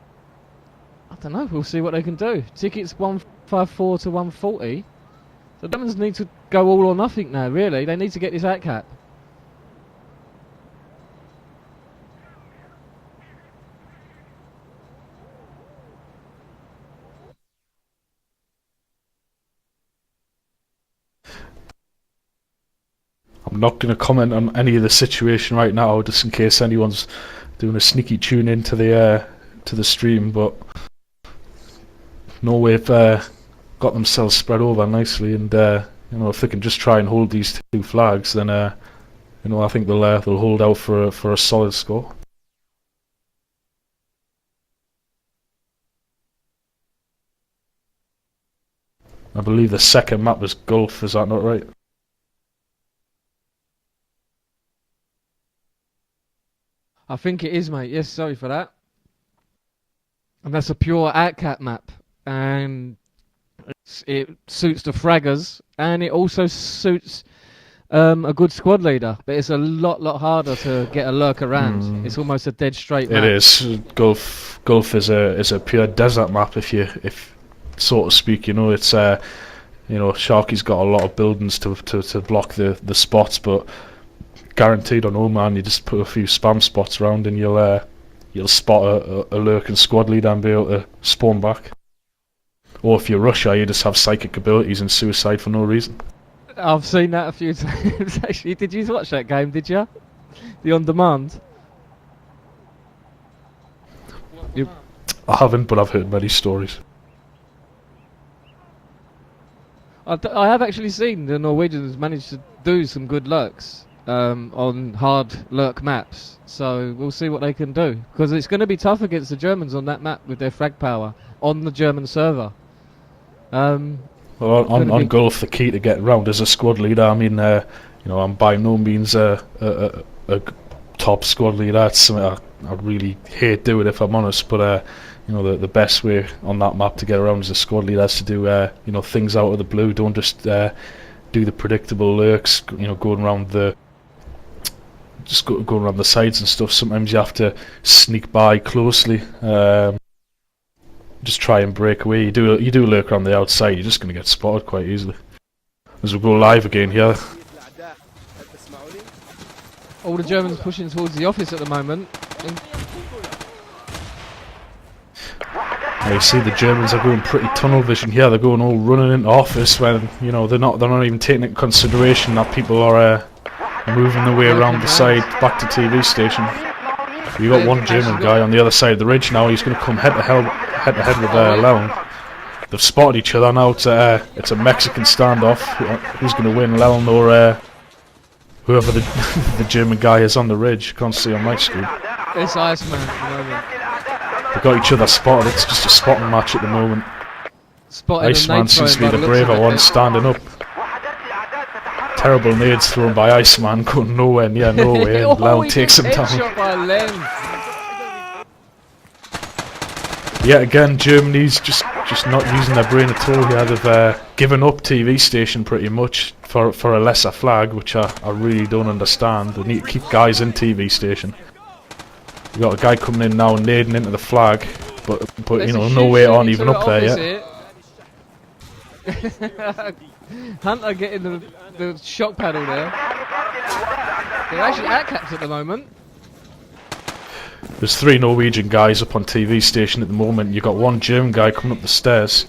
I don't know. We'll see what they can do. Tickets 154 to 140. So the Germans need to go all or nothing now, really. They need to get this at cap. I'm not going to comment on any of the situation right now, just in case anyone's doing a sneaky tune into the stream. But Norway have got themselves spread over nicely, and you know, if they can just try and hold these 2 flags, then you know, I think they'll hold out for a solid score. I believe the second map was Gulf. Is that not right? I think it is, mate. Yes, sorry for that. And that's a pure at-cap map. And it suits the fraggers, and it also suits a good squad leader. But it's a lot harder to get a lurk around. It's almost a dead straight map. It is. Gulf is a pure desert map, if so to speak. You know, it's you know, Sharky's got a lot of buildings to block the spots, but guaranteed on Oman, you just put a few spam spots around and you'll spot a lurking squad leader and be able to spawn back. Or if you're Russia, you just have psychic abilities and suicide for no reason. I've seen that a few times actually. Did you watch that game, did you? The on demand? I haven't, but I've heard many stories. I have actually seen the Norwegians manage to do some good lurks. On hard lurk maps, so we'll see what they can do, because it's going to be tough against the Germans on that map with their frag power on the German server. Well, on Gulf, the key to get around is a squad leader. I mean, you know, I'm by no means a top squad leader. That's something I really hate doing, if I'm honest, but you know, the best way on that map to get around as a squad leader is to do you know, things out of the blue. Don't just do the predictable lurks, you know, going around the sides and stuff. Sometimes you have to sneak by closely, just try and break away. You do lurk around the outside, you're just going to get spotted quite easily. As we go live again here. All the Germans pushing towards the office at the moment. You see the Germans are going pretty tunnel vision here. They're going all running into office when, you know, they're not even taking into consideration that people are moving their way around the side back to TV station. You got one German guy on the other side of the ridge now. He's going to come head to head with Leln. They've spotted each other now. It's a Mexican standoff. Who's going to win, Leln or whoever the German guy is on the ridge? Can't see on my screen. It's Iceman at the moment. They've got each other spotted. It's just a spotting match at the moment. Iceman seems to be the braver one, standing up. Terrible nades thrown by Iceman, going nowhere near Norway, and Leln takes him down. Yet again, Germany's just just not using their brain at all here. They've given up TV station pretty much for a lesser flag, which I really don't understand. They need to keep guys in TV station. You got a guy coming in now and nading into the flag, but you know, Norway aren't even up there yet. Hunter getting the shock paddle there. They're actually at caps at the moment. There's 3 Norwegian guys up on TV station at the moment. You got 1 German guy coming up the stairs,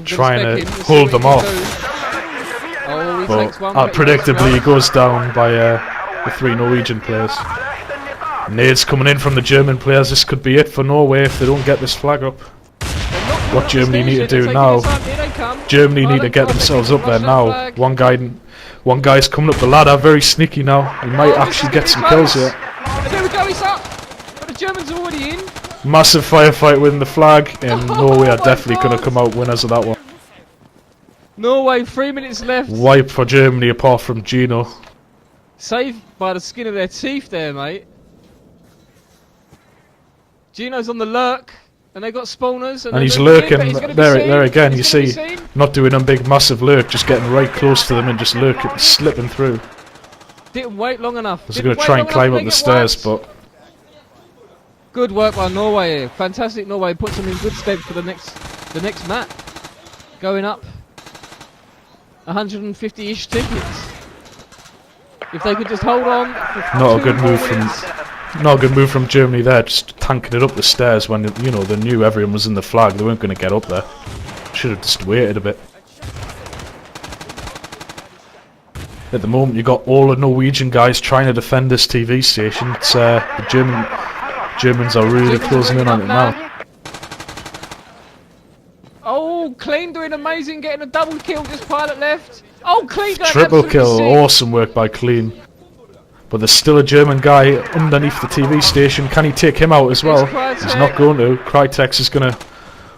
trying to hold them off. Oh, but predictably, he goes down by the 3 Norwegian players. Nades coming in from the German players. This could be it for Norway if they don't get this flag up. What Germany need to do now? Germany need to get themselves up there now. One guy's coming up the ladder, very sneaky now. He might actually get some kills here. There we go, he's up. But the Germans are already in. Massive firefight with the flag, and Norway are definitely going to come out winners of that one. Norway, 3 minutes left. Wipe for Germany apart from Gino. Saved by the skin of their teeth there, mate. Gino's on the lurk, and they got spawners. And he's lurking there again. You see, not doing a big massive lurk, just getting right close to them and just lurking, slipping through. Didn't wait long enough. He's going to try and climb up the stairs, but good work by Norway here. Fantastic Norway, puts them in good stead for the next map. Going up 150-ish tickets. If they could just hold on. Not a good move from Germany there, just tanking it up the stairs when, you know, they knew everyone was in the flag. They weren't going to get up there. Should have just waited a bit. At the moment, you got all the Norwegian guys trying to defend this TV station. It's the Germans are really closing in on it now. Oh, Clean doing amazing, getting a double kill. Just pilot left. Oh, Clean going triple kill. Awesome work by Clean. But there's still a German guy underneath the TV station. Can he take him out as well? He's not going to. Krytex is going to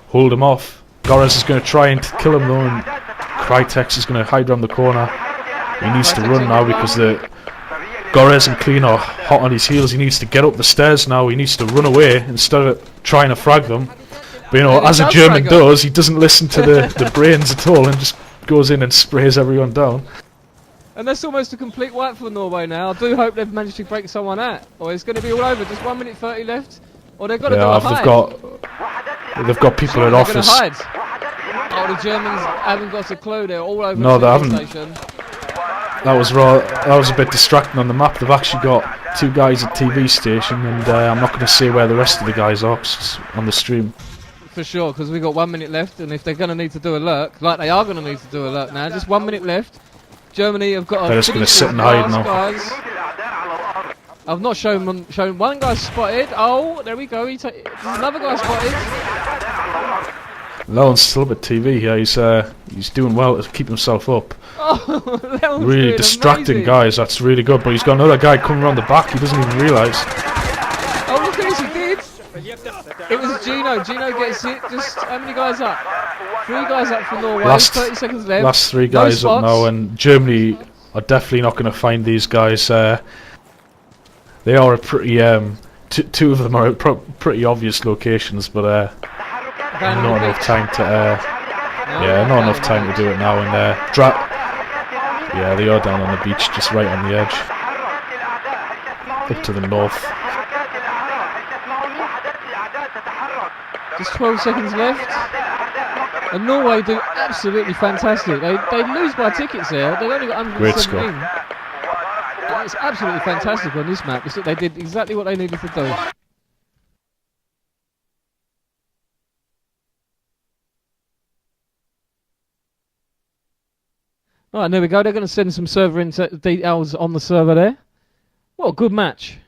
hold him off. Gores is going to try and kill him though, and Krytex is going to hide around the corner. He needs to run now because the Gores and Clean are hot on his heels. He needs to get up the stairs now. He needs to run away instead of trying to frag them. But you know, as a German does, he doesn't listen to the brains at all and just goes in and sprays everyone down. And that's almost a complete wipe for Norway now. I do hope they've managed to break someone out, or it's going to be all over. Just 1 minute 30 left, or they've got to do a hide. They've got people at office. Oh, the Germans haven't got a clue. They're all over. No, they haven't. Station. That was a bit distracting on the map. They've actually got 2 guys at TV station, and I'm not going to say where the rest of the guys are on the stream. For sure, because we've got 1 minute left, and if they're going to need to do a lurk, like they are going to need to do a lurk now, just 1 minute left. Germany have got. They're just going to sit and hide now. Guys. I've not shown one guy spotted. Oh, there we go. There's another guy spotted. Leon's still up at TV here. He's doing well to keep himself up. Oh, Leon's really distracting amazing. Guys. That's really good. But he's got another guy coming around the back. He doesn't even realise. Oh, look at this! He did. It was Gino. Gino gets hit. Just how many guys up? 3 guys up for Norway. 30 seconds left. Last 3 guys up now, and Germany are definitely not going to find these guys. They are a pretty. 2 of them are pretty obvious locations, but not enough time to. Not enough time to do it now. And yeah, they are down on the beach, just right on the edge, up to the north. Just 12 seconds left. And Norway do absolutely fantastic. They lose by tickets there. They've only got 117. It's absolutely fantastic on this map. They did exactly what they needed to do. Alright, there we go. They're going to send some server details on the server there. What a good match.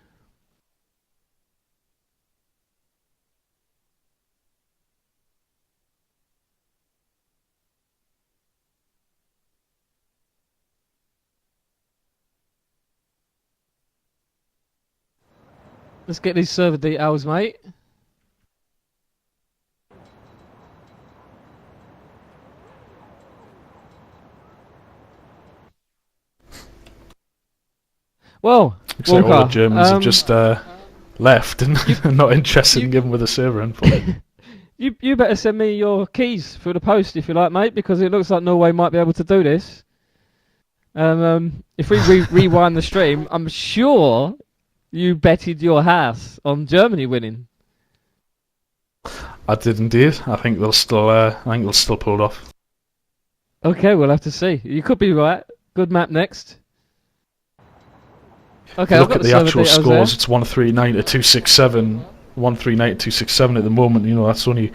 Let's get these server details, mate. Well, looks like all the Germans have just left and not interested in giving with the server info. You better send me your keys through the post if you like, mate, because it looks like Norway might be able to do this. If we rewind the stream, I'm sure you betted your house on Germany winning. I did indeed. I think they'll still. I think they'll still pull it off. Okay, we'll have to see. You could be right. Good map next. Okay, Look at the actual scores. There. It's 139 to 267. 139 to 267 at the moment. You know, that's only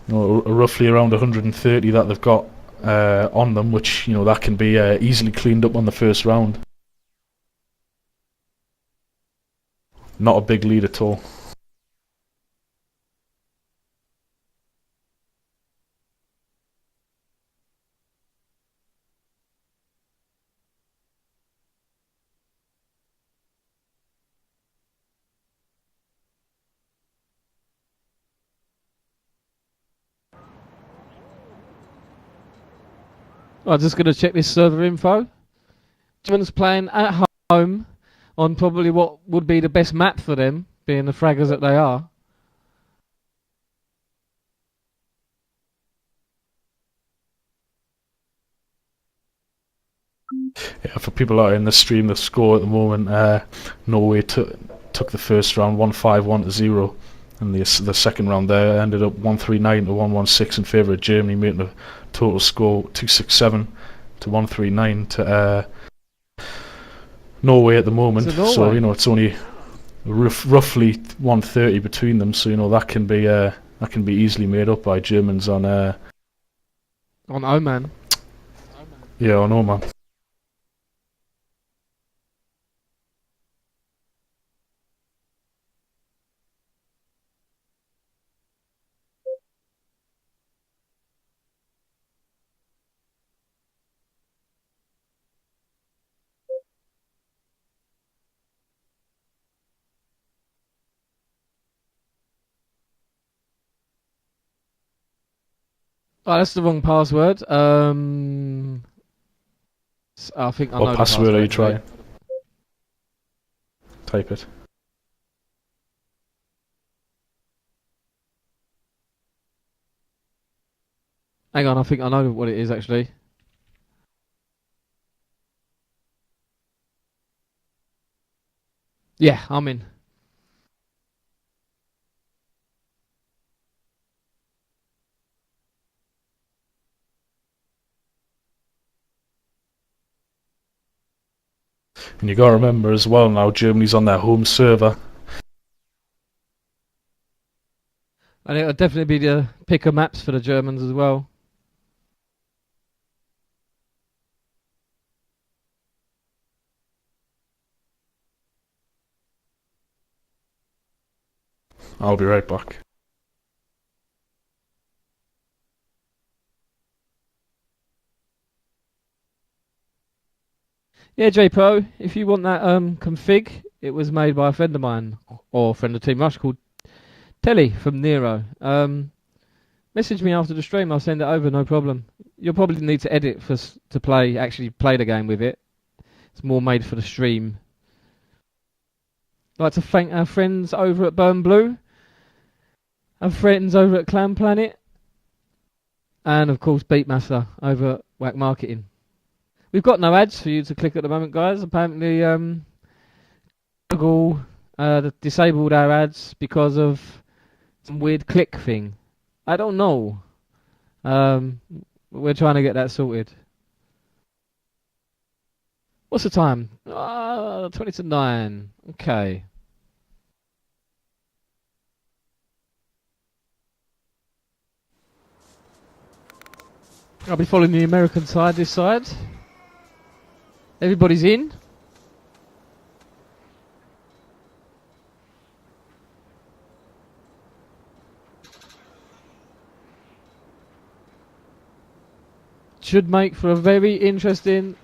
roughly around 130 that they've got on them, which that can be easily cleaned up on the first round. Not a big lead at all. I'm just going to check this server info. Germans playing at home on probably what would be the best map for them, being the fraggers that they are. Yeah, for people out in the stream, the score at the moment, Norway took the first round 1-5-1 to 0, and the second round there ended up 139 to 116 in favour of Germany, making the total score 267 to 139 to Norway at the moment. So it's only roughly 130 between them. So that can be easily made up by Germans on Oman. Yeah, on Oman. Oh, that's the wrong password. I think I know What password are you trying? Type it. Hang on, I think I know what it is actually. Yeah, I'm in. And you got to remember as well now, Germany's on their home server. And it'll definitely be the pick of maps for the Germans as well. I'll be right back. Yeah, JPro, if you want that config, it was made by a friend of mine, or a friend of Team Rush, called Telly from Nero. Message me after the stream, I'll send it over, no problem. You'll probably need to edit to actually play the game with it. It's more made for the stream. I'd like to thank our friends over at Burn Blue, our friends over at Clan Planet, and of course Beatmaster over at Whack Marketing. We've got no ads for you to click at the moment, guys. Apparently, Google disabled our ads because of some weird click thing. I don't know. We're trying to get that sorted. What's the time? 20 to 9. Okay. I'll be following the American side this side. Everybody's in. Should make for a very interesting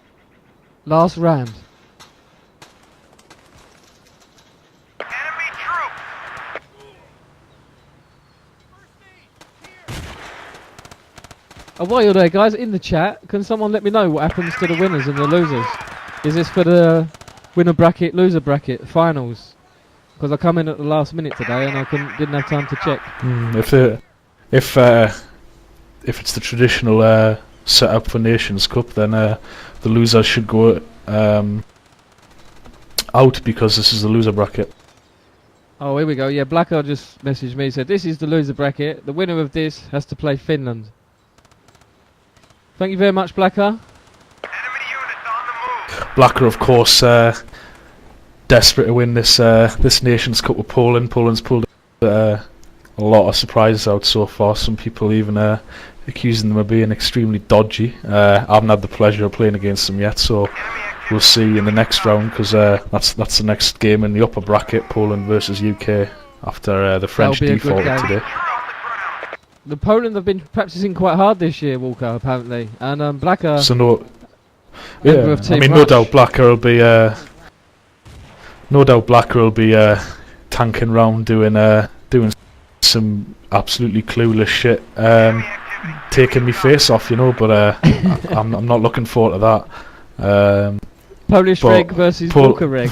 last round. Enemy troop. While you're there, guys, in the chat, can someone let me know what happens to the winners and the losers? Is this for the winner bracket, loser bracket, finals? Because I come in at the last minute today and I didn't have time to check. if it's the traditional setup for Nations Cup, then the losers should go out, because this is the loser bracket. Oh, here we go. Yeah, Blacker just messaged me, said this is the loser bracket. The winner of this has to play Finland. Thank you very much, Blacker. Enemy units on the move. Blacker, of course, desperate to win this Nations Cup with Poland. Poland's pulled a lot of surprises out so far. Some people even accusing them of being extremely dodgy. I haven't had the pleasure of playing against them yet, so we'll see in the next round, because that's the next game in the upper bracket, Poland versus UK, after the French defaulted today. The Poland have been practicing quite hard this year, Walker, apparently, and Blacker. So no doubt Blacker will be tanking round doing some absolutely clueless shit, taking me face off, but I'm not looking forward to that. Polish reg versus Walker reg.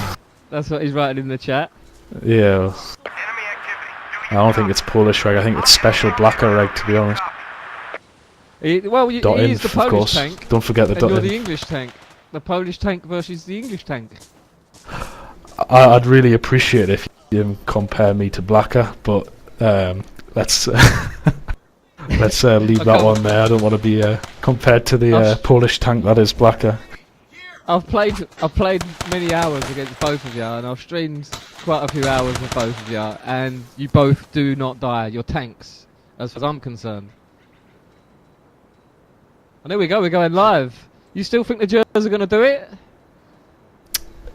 That's what he's writing in the chat. Yeah. I don't think it's Polish reg. I think it's special Blacker reg, to be honest. He is the Polish tank. Don't forget the and dot you're in. the English tank. The Polish tank versus the English tank. I'd really appreciate if you compare me to Blacker, but let's leave that one there. I don't want to be compared to the Polish tank that is Blacker. I've played many hours against both of you, and I've streamed quite a few hours with both of you, and you both do not die. You're tanks, as far as I'm concerned. And there we go, we're going live. You still think the Germans are going to do it?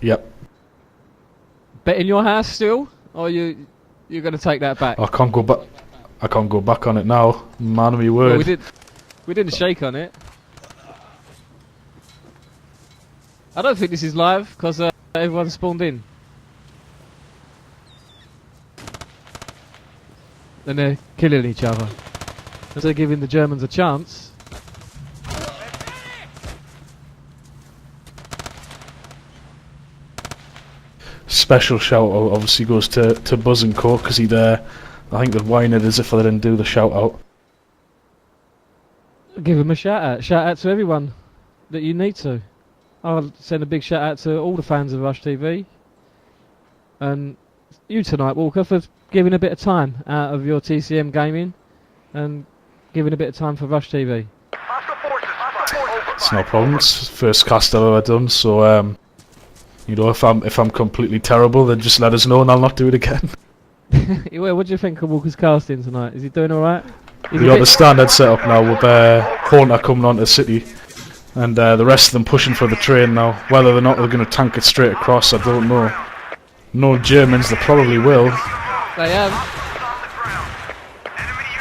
Yep. Bet in your house still, or you're going to take that back? I can't go back. I can't go back on it now. Man of me word. Well, we didn't shake on it. I don't think this is live because everyone's spawned in. And they're killing each other. As they're giving the Germans a chance. Special shout out obviously goes to Buzz and Co, because I think they'd whine it as if I didn't do the shout out. Give them a shout out. Shout out to everyone that you need to. I'll send a big shout out to all the fans of Rush TV. And you tonight, Walker, for giving a bit of time out of your TCM gaming and giving a bit of time for Rush TV. It's no problem. It's the first cast I've ever done, so if I'm completely terrible, then just let us know and I'll not do it again. Well, what do you think of Walker's casting tonight? Is he doing alright? We got the standard setup now with Horner coming on to City, and the rest of them pushing for the train now. Whether or not they're going to tank it straight across, I don't know. No Germans, they probably will. They have.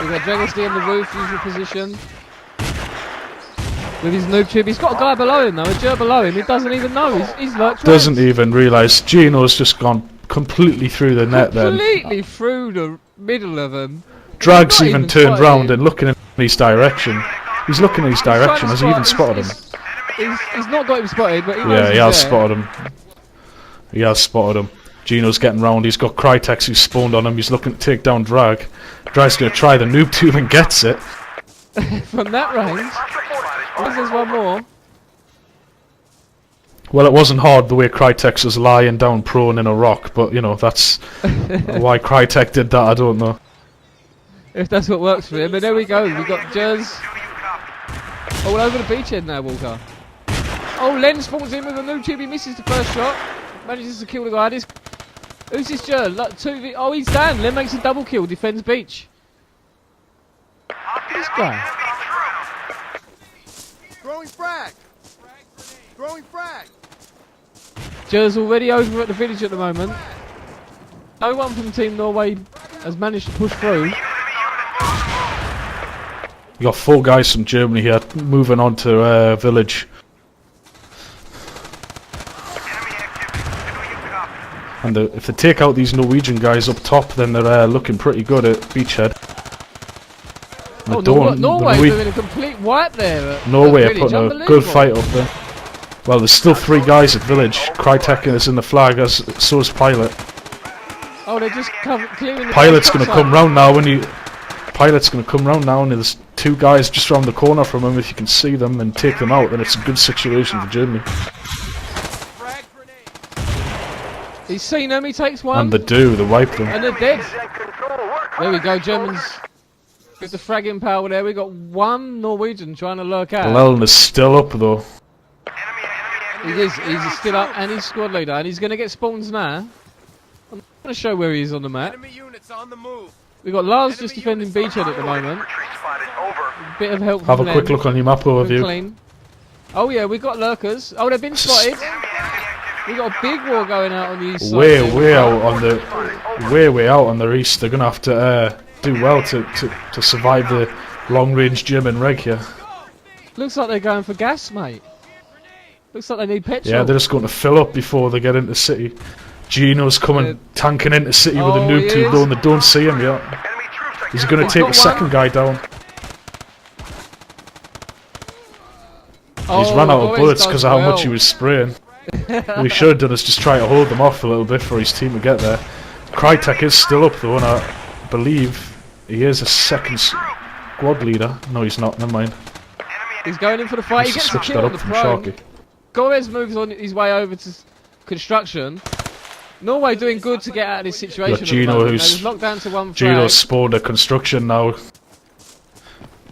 We've got Dragosty on the roof, usual position. With his noob tube. He's got a guy below him though, a Ger below him. He doesn't even know. He's lurked doesn't even realise. Gino's just gone completely through the net then. Completely through the middle of him. Drag's even turned round and looking in his direction. He's looking in his direction. Has he even spotted him? He's not got him spotted, but he knows yeah, he has there. spotted him. He has spotted him. Gino's getting round. He's got Crytex who's spawned on him. He's looking to take down Drag. Drag's going to try the noob tube and gets it. From that range. There's one more. Well, it wasn't hard the way Crytex was lying down prone in a rock, but that's why Crytek did that. I don't know. If that's what works for him. But there we go. We've got Jers all over the beachhead now, Walker. Oh, Len spawns in with a noob tube. He misses the first shot. Manages to kill the guy. Who's this Jer? Oh, he's down. Len makes a double kill. Defends beach. This guy. Throwing frag. Throwing frag. Jer's already over at the village at the moment. No one from Team Norway has managed to push through. You got 4 guys from Germany here moving on to village. And if they take out these Norwegian guys up top, then they're looking pretty good at beachhead. Oh, Norway doing a complete wipe there. Norway are putting a good fight up there. Well, there's still 3 guys at village. Crytek is in the flag, so is Pilot. Oh, they're just clearing the Pilot's going to come round now when Pilot's going to come round now, and there's 2 guys just around the corner from him. If you can see them and take them out, then it's a good situation for Germany. He's seen them, he takes one. And they do, they wipe them. And they're dead. There we go, Germans with the fragging power there. We got 1 Norwegian trying to lurk out. Llewellyn is still up though. He's still up, and he's squad leader, and he's going to get spawns now. I'm not going to show where he is on the map. Enemy units on the move. We've got Lars just defending beachhead at the moment. A bit of help Have from a quick look on your map overview. Clean. Oh yeah, we've got lurkers. Oh, they've been spotted. We've got a big war going out on the east side. Way out on the east. They're going to have to do well to survive the long-range German reg here. Looks like they're going for gas, mate. Looks like they need petrol. Yeah, they're just going to fill up before they get into city. Gino's coming, tanking into city with a noob tube though, and they don't see him yet. He's going to take the second guy down. He's run out of bullets because of how much he was spraying. What he should have done is just try to hold them off a little bit for his team to get there. Krytek is still up though, and I believe he is a second squad leader. No, he's not. Never mind. He's going in for the fight. He gets the kill on the prone. Gomez moves on his way over to construction. Norway doing good to get out of this situation. Gino, who's locked down to 1 Gino's spawned a construction now.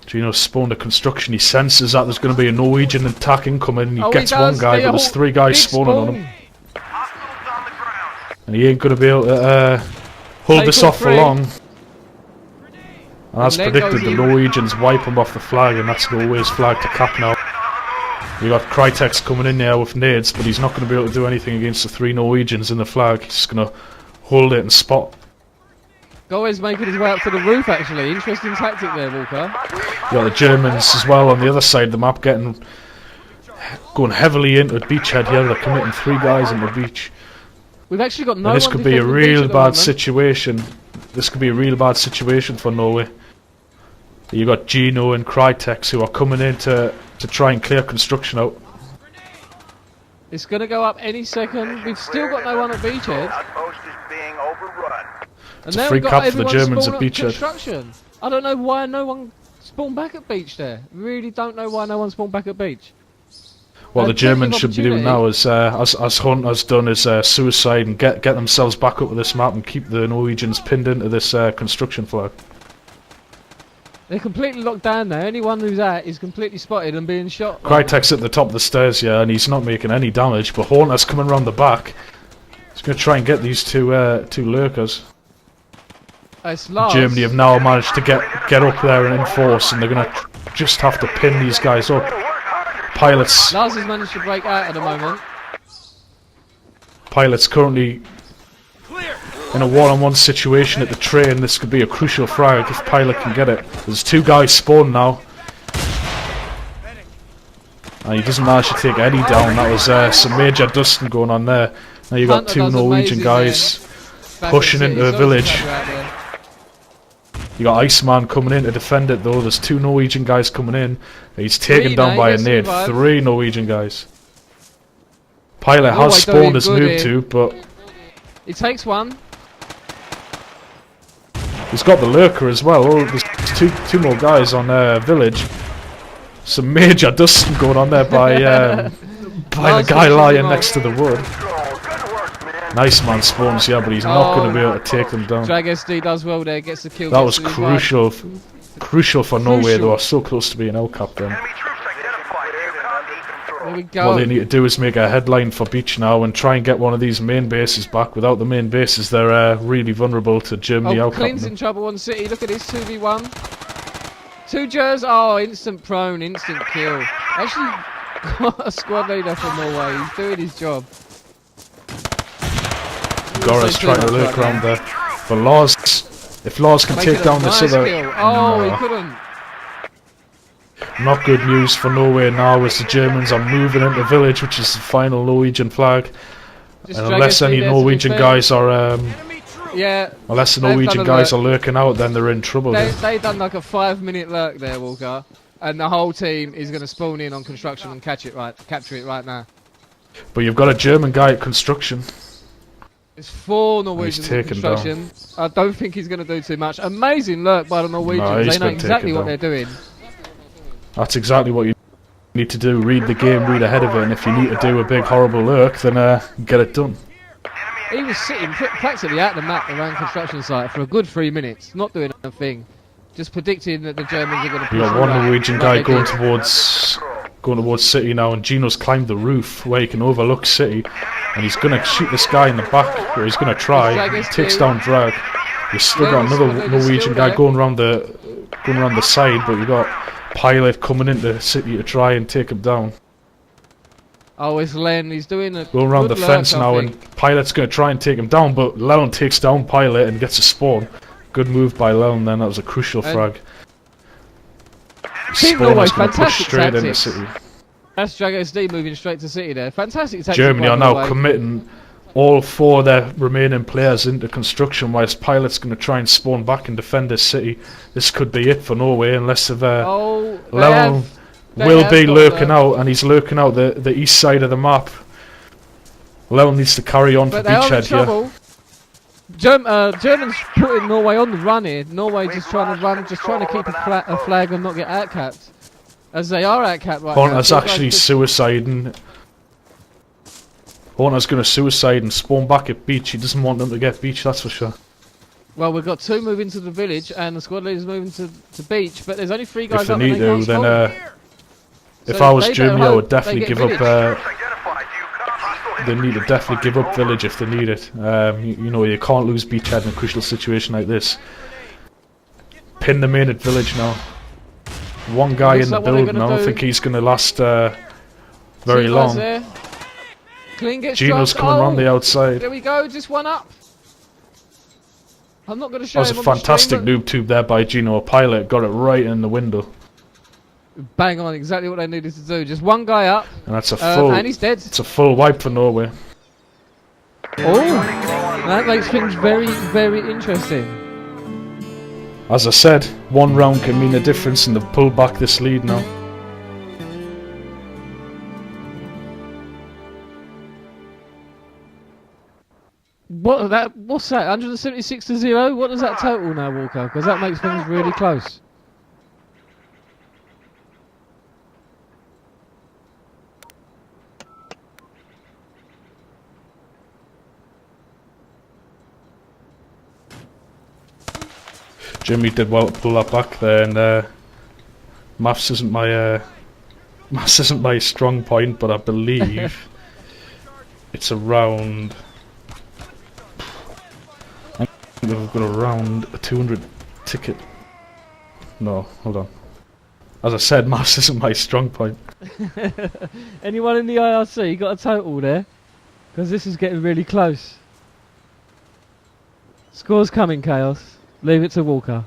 Gino's spawned a construction. He senses that there's going to be a Norwegian attack incoming. He gets one guy, but there's 3 guys spawning on him. And he ain't going to be able to hold this off for long. And as predicted, the Norwegians wipe him off the flag, and that's Norway's flag to cap now. You got Krytek's coming in there with nades, but he's not going to be able to do anything against the 3 Norwegians in the flag. He's just going to hold it and spot. Gomez making his way up to the roof, actually. Interesting tactic there, Walker. You got the Germans as well on the other side of the map, going heavily into the beachhead here. They're committing 3 guys in the beach. We've actually got no one. This could be a real bad situation. This could be a real bad situation for Norway. You got Gino and Krytek who are coming in to try and clear construction out. It's going to go up any second. We've still got no one at beachhead. It's a free cap for the Germans at beachhead. I don't know why no one spawned back at beach there. Really don't know why no one spawned back at beach. What the Germans should be doing now is, as Hunt has done, is suicide and get themselves back up with this map and keep the Norwegians pinned into this construction flag. They're completely locked down there. Anyone who's out is completely spotted and being shot. Krytek's at the top of the stairs, yeah, and he's not making any damage, but Horner's coming around the back. He's going to try and get these two lurkers. Germany have now managed to get up there and enforce, and they're going to just have to pin these guys up. Pilots. Lars has managed to break out at the moment. Pilots currently in a one-on-one situation at the train. This could be a crucial frag if Pilot can get it. There's 2 guys spawned now. And he doesn't manage to take Eddie down. That was some major dusting going on there. Now you've got 2 Norwegian guys pushing into the village. You got Iceman coming in to defend it though. There's 2 Norwegian guys coming in. He's taken down by a nade. 3 Norwegian guys. Pilot has spawned his noob too, but he takes one. He's got the lurker as well. Oh, there's two more guys on village. Some major dusting going on there by the guy lying next to the wood. Nice man spawns, yeah, but he's not going to be able to take them down. Drag SD does well there, gets the kill. That was crucial. Crucial for Norway. They were so close to being L-cap then. There we go. What they need to do is make a headline for Beach now and try and get one of these main bases back. Without the main bases, they're really vulnerable to Germany L-cap. Clean's in trouble on City. Look at this 2v1. 2 Gers. Oh, instant prone, instant kill. Actually got a squad leader for Norway. He's doing his job. Gora's trying to lurk around there. But Lars, if Lars can take down this other... Oh, he couldn't. Not good news for Norway now as the Germans are moving into the village, which is the final Norwegian flag. And unless any Norwegian guys are... unless the Norwegian guys are lurking out, then they're in trouble. They've done like a 5-minute lurk there, Walker. And the whole team is going to spawn in on construction and capture it right now. But you've got a German guy at construction. It's 4 Norwegians in taken down. construction. I don't think he's going to do too much. Amazing lurk by the Norwegians. They know been exactly taken what down. they're doing. That's exactly what you need to do. Read the game, read ahead of it, and if you need to do a big horrible lurk, then get it done. He was sitting practically at the map around construction site for a good 3 minutes, not doing anything, just predicting that the Germans are going to push You got all one out, Norwegian like guy they did. going towards City now, and Gino's climbed the roof where he can overlook City, and he's going to shoot this guy in the back, or he's going to try. He takes down Drag. You've still got another Norwegian guy going around the side, but you've got Pilot coming into City to try and take him down. Oh, it's Len. He's doing a Going around the good fence lurk, I now, think. and Pilot's going to try and take him down, but Leon takes down Pilot and gets a spawn. Good move by Leon then, that was a crucial frag. Team Spawn Norway, is going to push fantastic straight into tactics. City. That's Drag SD moving straight to City there. Fantastic tactics. Germany by are now Norway. committing all 4 of their remaining players into construction, whilst Pilot's going to try and spawn back and defend this city. This could be it for Norway, unless if Oh, they Leon they will have be got lurking out, and he's lurking out the east side of the map. Leon needs to carry on for But they are in beachhead here. trouble. Germans putting Norway on the run here. Norway just trying to run, just trying to keep a flag and not get outcapped. As they are outcapped right now. Horner's actually suiciding. Horner's going to suicide and spawn back at beach. He doesn't want them to get beach, that's for sure. Well, we've got 2 moving to the village and the squad leader's moving to beach, but there's only 3 guys If they up and need they can't to, then spawn. if So I was they better Germany, I hope would they definitely get give village. up. They need to definitely give up village if they need it. You know, you can't lose beachhead in a crucial situation like this. Pin them in at village now. One guy Looks in the like what they're building. I gonna don't do. think he's going to last very 2 guys long. there. Clean gets Gino's dropped. coming Oh, around the outside. there we go, just one up. I'm not going to show That was a him on the fantastic stream, noob tube there by Gino. A pilot got it right in the window. but bang on, exactly what they needed to do. Just one guy up, And that's a full. and he's dead. It's a full wipe for Norway. Oh, that makes things very, very interesting. As I said, 1 round can mean a difference, and they've pulled back this lead now. What's that? 176 to 0. What does that total now, Walker? Because that makes things really close. Jimmy did well to pull that back there, and maths isn't my strong point, but I believe it's around. I think we've got around a 200 ticket. No, hold on. As I said, maths isn't my strong point. Anyone in the IRC got a total there? Because this is getting really close. Score's coming, Chaos. Leave it to Walker.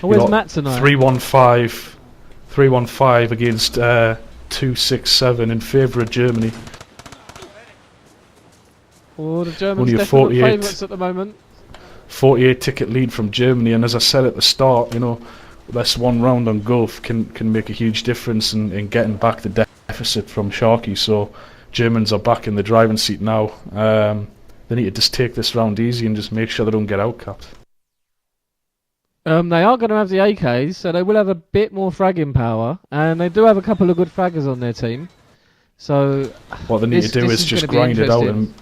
Oh, where's Matt tonight? 315 against 267 in favour of Germany. Oh, the Germans Only a definitely 48. favourites at the moment. 48 ticket lead from Germany, and as I said at the start, you know, less 1 round on Gulf can make a huge difference in getting back the deficit from Sharky. So Germans are back in the driving seat now. They need to just take this round easy and just make sure they don't get outcapped. They are going to have the AKs, so they will have a bit more fragging power, and they do have a couple of good fraggers on their team. So What they need to do is just grind it out, and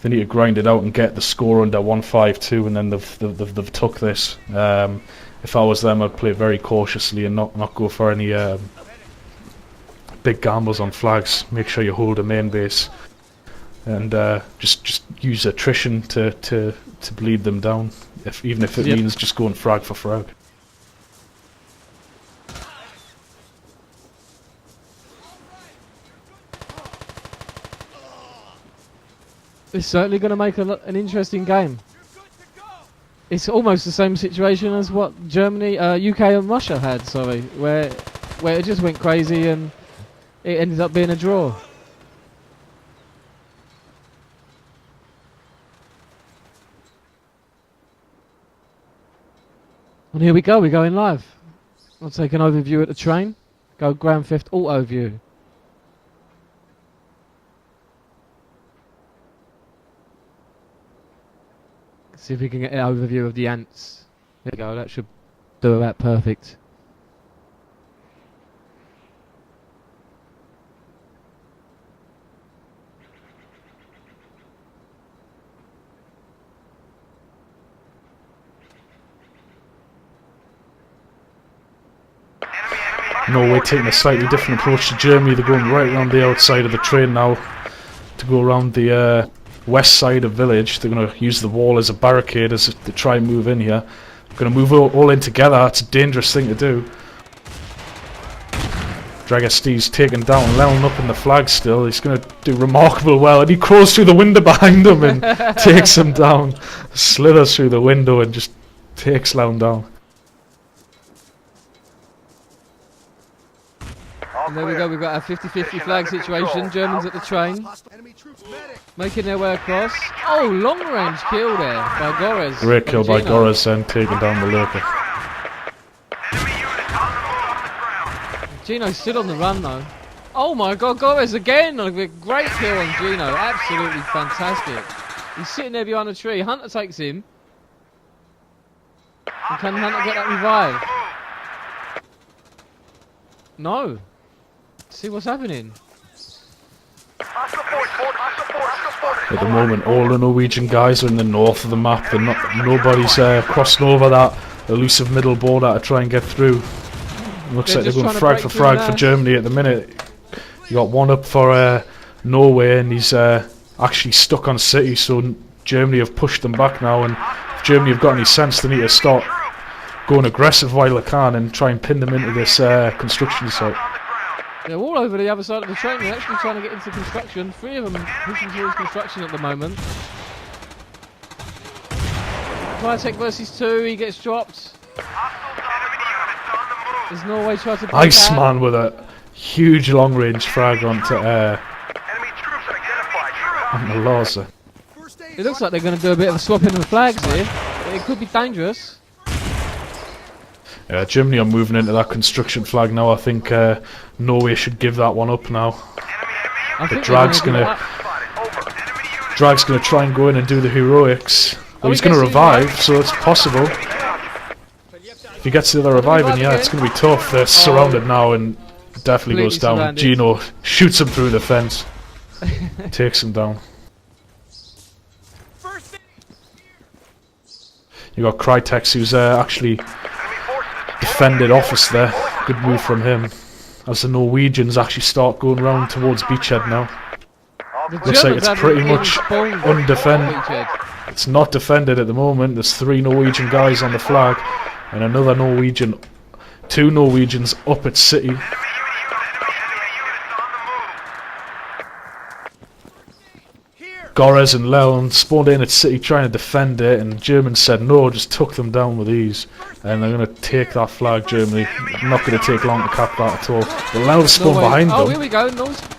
they need to grind it out and get the score under 152, and then they've took this. If I was them, I'd play very cautiously and not go for any big gambles on flags. Make sure you hold a main base, and just use attrition to bleed them down. Even if it means just going frag for frag. it's certainly going to make an interesting game. It's almost the same situation as what Germany, UK and Russia had, sorry, where it just went crazy and it ended up being a draw. And here we go, we're going live. I'll take an overview at the train. Go Grand Theft Auto view. See if we can get an overview of the ants. There we go, that should do that perfect. Norway taking a slightly different approach to Germany. They're going right around the outside of the train now to go around the west side of village. They're going to use the wall as a barricade as they try and move in here. They're going to move all in together. That's a dangerous thing to do. Dragesti's taken down, Leln up in the flag still. He's going to do remarkable well, and he crawls through the window behind him and takes him down. Slithers through the window and just takes Leln down. And there we go, we've got a 50-50 flag situation. Germans at the train, making their way across. Oh, long range kill there by Gorez. Great kill by Gorez and taking down the lurker. Gino's still on the run though. Oh my god, Gorez again! A great kill on Gino, absolutely fantastic. He's sitting there behind a tree. Hunter takes him. And can Hunter get that revive? No. See what's happening. At the moment, all the Norwegian guys are in the north of the map. They're not, nobody's crossing over that elusive middle border to try and get through. Looks like they're going frag for frag for Germany at the minute. You got one up for Norway, and he's actually stuck on city. So Germany have pushed them back now, and if Germany have got any sense, they need to start going aggressive while they can and try and pin them into this construction site. They're all over the other side of the train. They're actually trying to get into construction. 3 of them pushing towards construction at the moment. Vitek versus 2. He gets dropped. As Norway tries to break Iceman with a huge long range frag onto Laza. It looks like they're going to do a bit of a swapping of the flags here. But it could be dangerous. Yeah, Germany are moving into that construction flag now. I think Norway should give that one up now. But Drag's gonna try and go in and do the heroics. Well, he's gonna revive, so it's possible. If he gets the other reviving, yeah, it's gonna be tough. They're surrounded now and definitely goes down. Surrounded. Gino shoots him through the fence, takes him down. You got Krytex, who's actually defended office there. Good move from him. As the Norwegians actually start going round towards beachhead now. Looks like it's pretty much undefended. It's not defended at the moment. There's 3 Norwegian guys on the flag and another Norwegian, 2 Norwegians up at city. Gorez and Leln spawned in at city trying to defend it, and Germans said no, just took them down with ease. And they're going to take that flag, Germany. Not going to take long to cap that at all. But Leln spawned behind them. Oh, here we go.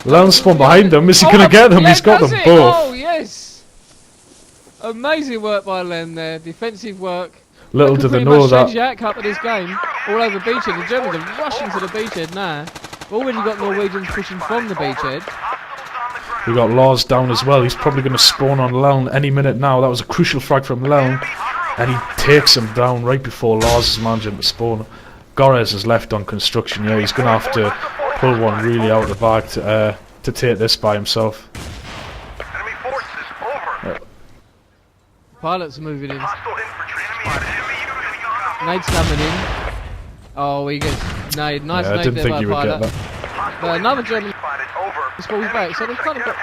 Leln spawned behind them. Is he going to get them? He's got them both. Oh, yes. Amazing work by Leln there. Defensive work. Little do they know that. Change the outcome of this game. All over beachhead. The Germans are rushing to the beachhead now. Already got Norwegians pushing from the beachhead. We got Lars down as well. He's probably going to spawn on Leln any minute now. That was a crucial frag from Leln. And he takes him down right before Lars is managing to spawn. Gorez is left on construction. Yeah, he's going to have to pull one really out of the bag to take this by himself. Pilots moving in. Nade's coming in. Oh, he gets nade. Nice nade. I didn't think you would get that. But another German falls back. So they've kind of got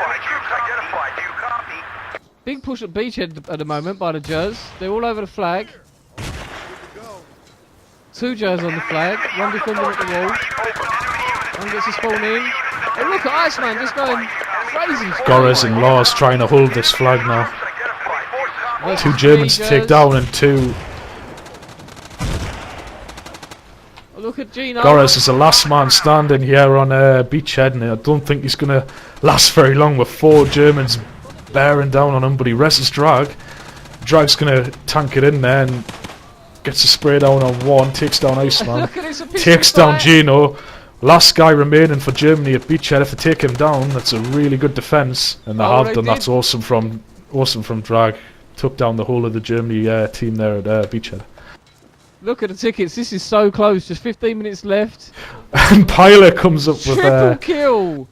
big push at beachhead at the moment by the Jers. They're all over the flag. 2 Jers on the flag. 1 defending at the wall. 1 gets to spawn in. Oh, look at Iceman just going crazy. Gorez and Lars trying to hold this flag now. 2 Germans to take down and 2. Look at Gino. Gorez is the last man standing here on beachhead, and I don't think he's going to last very long with 4 Germans bearing down on him, but he rests Drag. Drag's going to tank it in there and gets a spray down on 1, takes down Iceman, takes down Gino. Last guy remaining for Germany at beachhead. If they take him down, that's a really good defence, and they have done. That's awesome from Drag. took down the whole of the Germany team there at Beachhead. Look at the tickets. This is so close. Just 15 minutes left. And Pyler comes up with triple kill.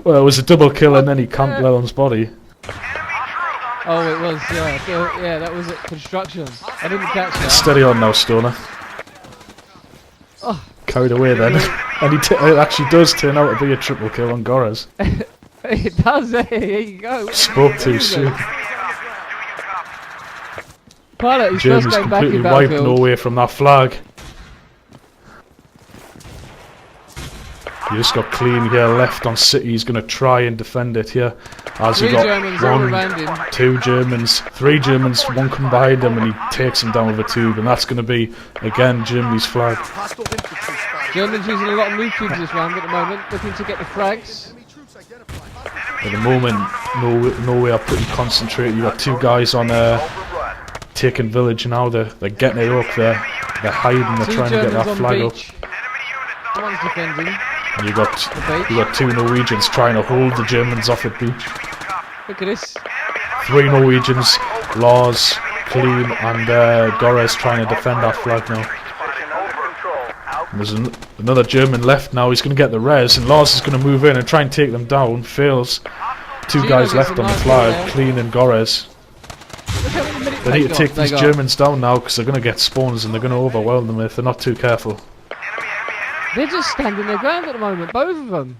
Well, it was a double kill, and then he camped Lelon's body. Oh, it was. Yeah, that was at construction. I didn't catch that. Steady on now, Stoner. Oh. Carried away then, and it actually does turn out to be a triple kill on Gores. It does. Here you go. Spoke too soon. Pilot, his Germany's first game back completely in wiped Battlefield. Norway from that flag. You just got clean here, left on City. He's going to try and defend it here. As Three you got Germans all around him. 2 Germans, 3 Germans, 1 come behind him, and he takes him down with a tube. And that's going to be, again, Germany's flag. Hostile infantry spotted. Germans using a lot of move tubes this round at the moment, looking to get the frags. Enemy troops identified. At the moment, Norway are pretty concentrated. You got 2 guys on taking village now. They're getting it up. They're hiding. They're Two trying to get Germans that on flag up. beach. One's defending. And you got 2 Norwegians trying to hold the Germans off the beach. Look at this. 3 Norwegians, Lars, Clean, and Gores trying to defend that flag now. And there's another German left now. He's going to get the res, and Lars is going to move in and try and take them down. Fails. 2 guys left on the flag, Clean and Gores. Look how many minutes They need to take they these got. Germans down now because they're going to get spawns and they're going to overwhelm them if they're not too careful. They're just standing their ground at the moment, both of them.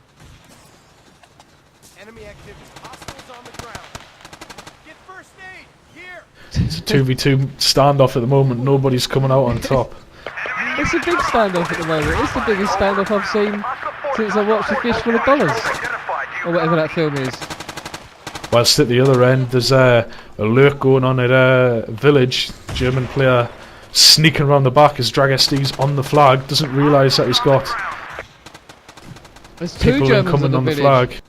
Enemy activity. Hostiles on the ground. Get first aid. Here. It's a 2v2 standoff at the moment. Nobody's coming out on top. It's a big standoff at the moment. It's the biggest standoff I've seen since I watched A Fish Full of Dollars. Or whatever that film is. Whilst at the other end, there's a lurk going on at a village. German player sneaking around the back as Dragesti's on the flag. Doesn't realise that he's got There's 2 people Germans incoming on the village. flag.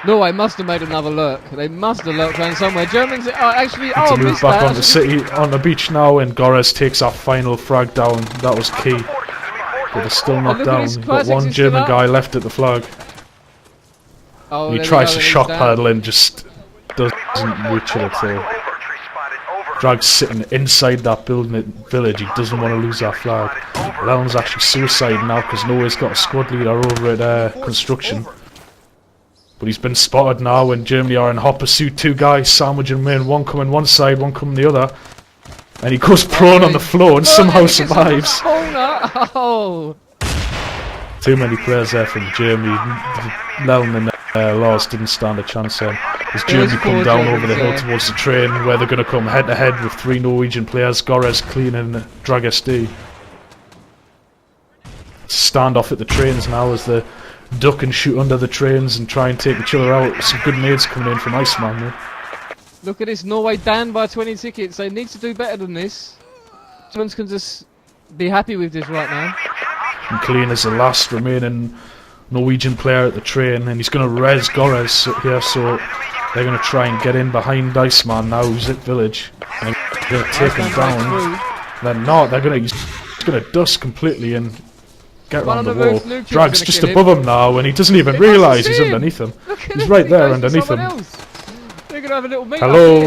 Norway must have made another lurk. They must have lurked around somewhere. Germans are actually... To move back onto City, on the beach now, and Gores takes that final frag down. That was key. But they're still not look at down. his We've got classics, 1 he's still German up. guy left at the flag. Oh, He there we tries go, to then he's shock down. paddle and just doesn't reach it at all. Drag's sitting inside that building at village. He doesn't want to lose that flag. Lelon's actually suiciding now because Norway's got a squad leader over at construction. But he's been spotted now, and Germany are in hot pursuit. 2 guys sandwiching him in, 1 coming one side, 1 coming the other. And he goes prone on the floor and somehow survives. Oh! Too many players there from Germany. Lelon and Lars didn't stand a chance then. As Germany come down over the hill towards the train, where they're going to come head to head with 3 Norwegian players, Gores, Clean and Dragesti. Stand off at the trains now as they duck and shoot under the trains and try and take each other out. Some good nades coming in from Iceman there. Look at this, Norway down by 20 tickets. They need to do better than this. Germans can just be happy with this right now. And Clean is the last remaining Norwegian player at the train, and he's going to res Gores here, so they're going to try and get in behind Iceman now, who's at village. And they're going to take him down. They're not, he's going to dust completely and get around the wall. Drag's just above him now, and he doesn't even realise he's underneath him. He's right there underneath him. They're going to have a little meet. Hello!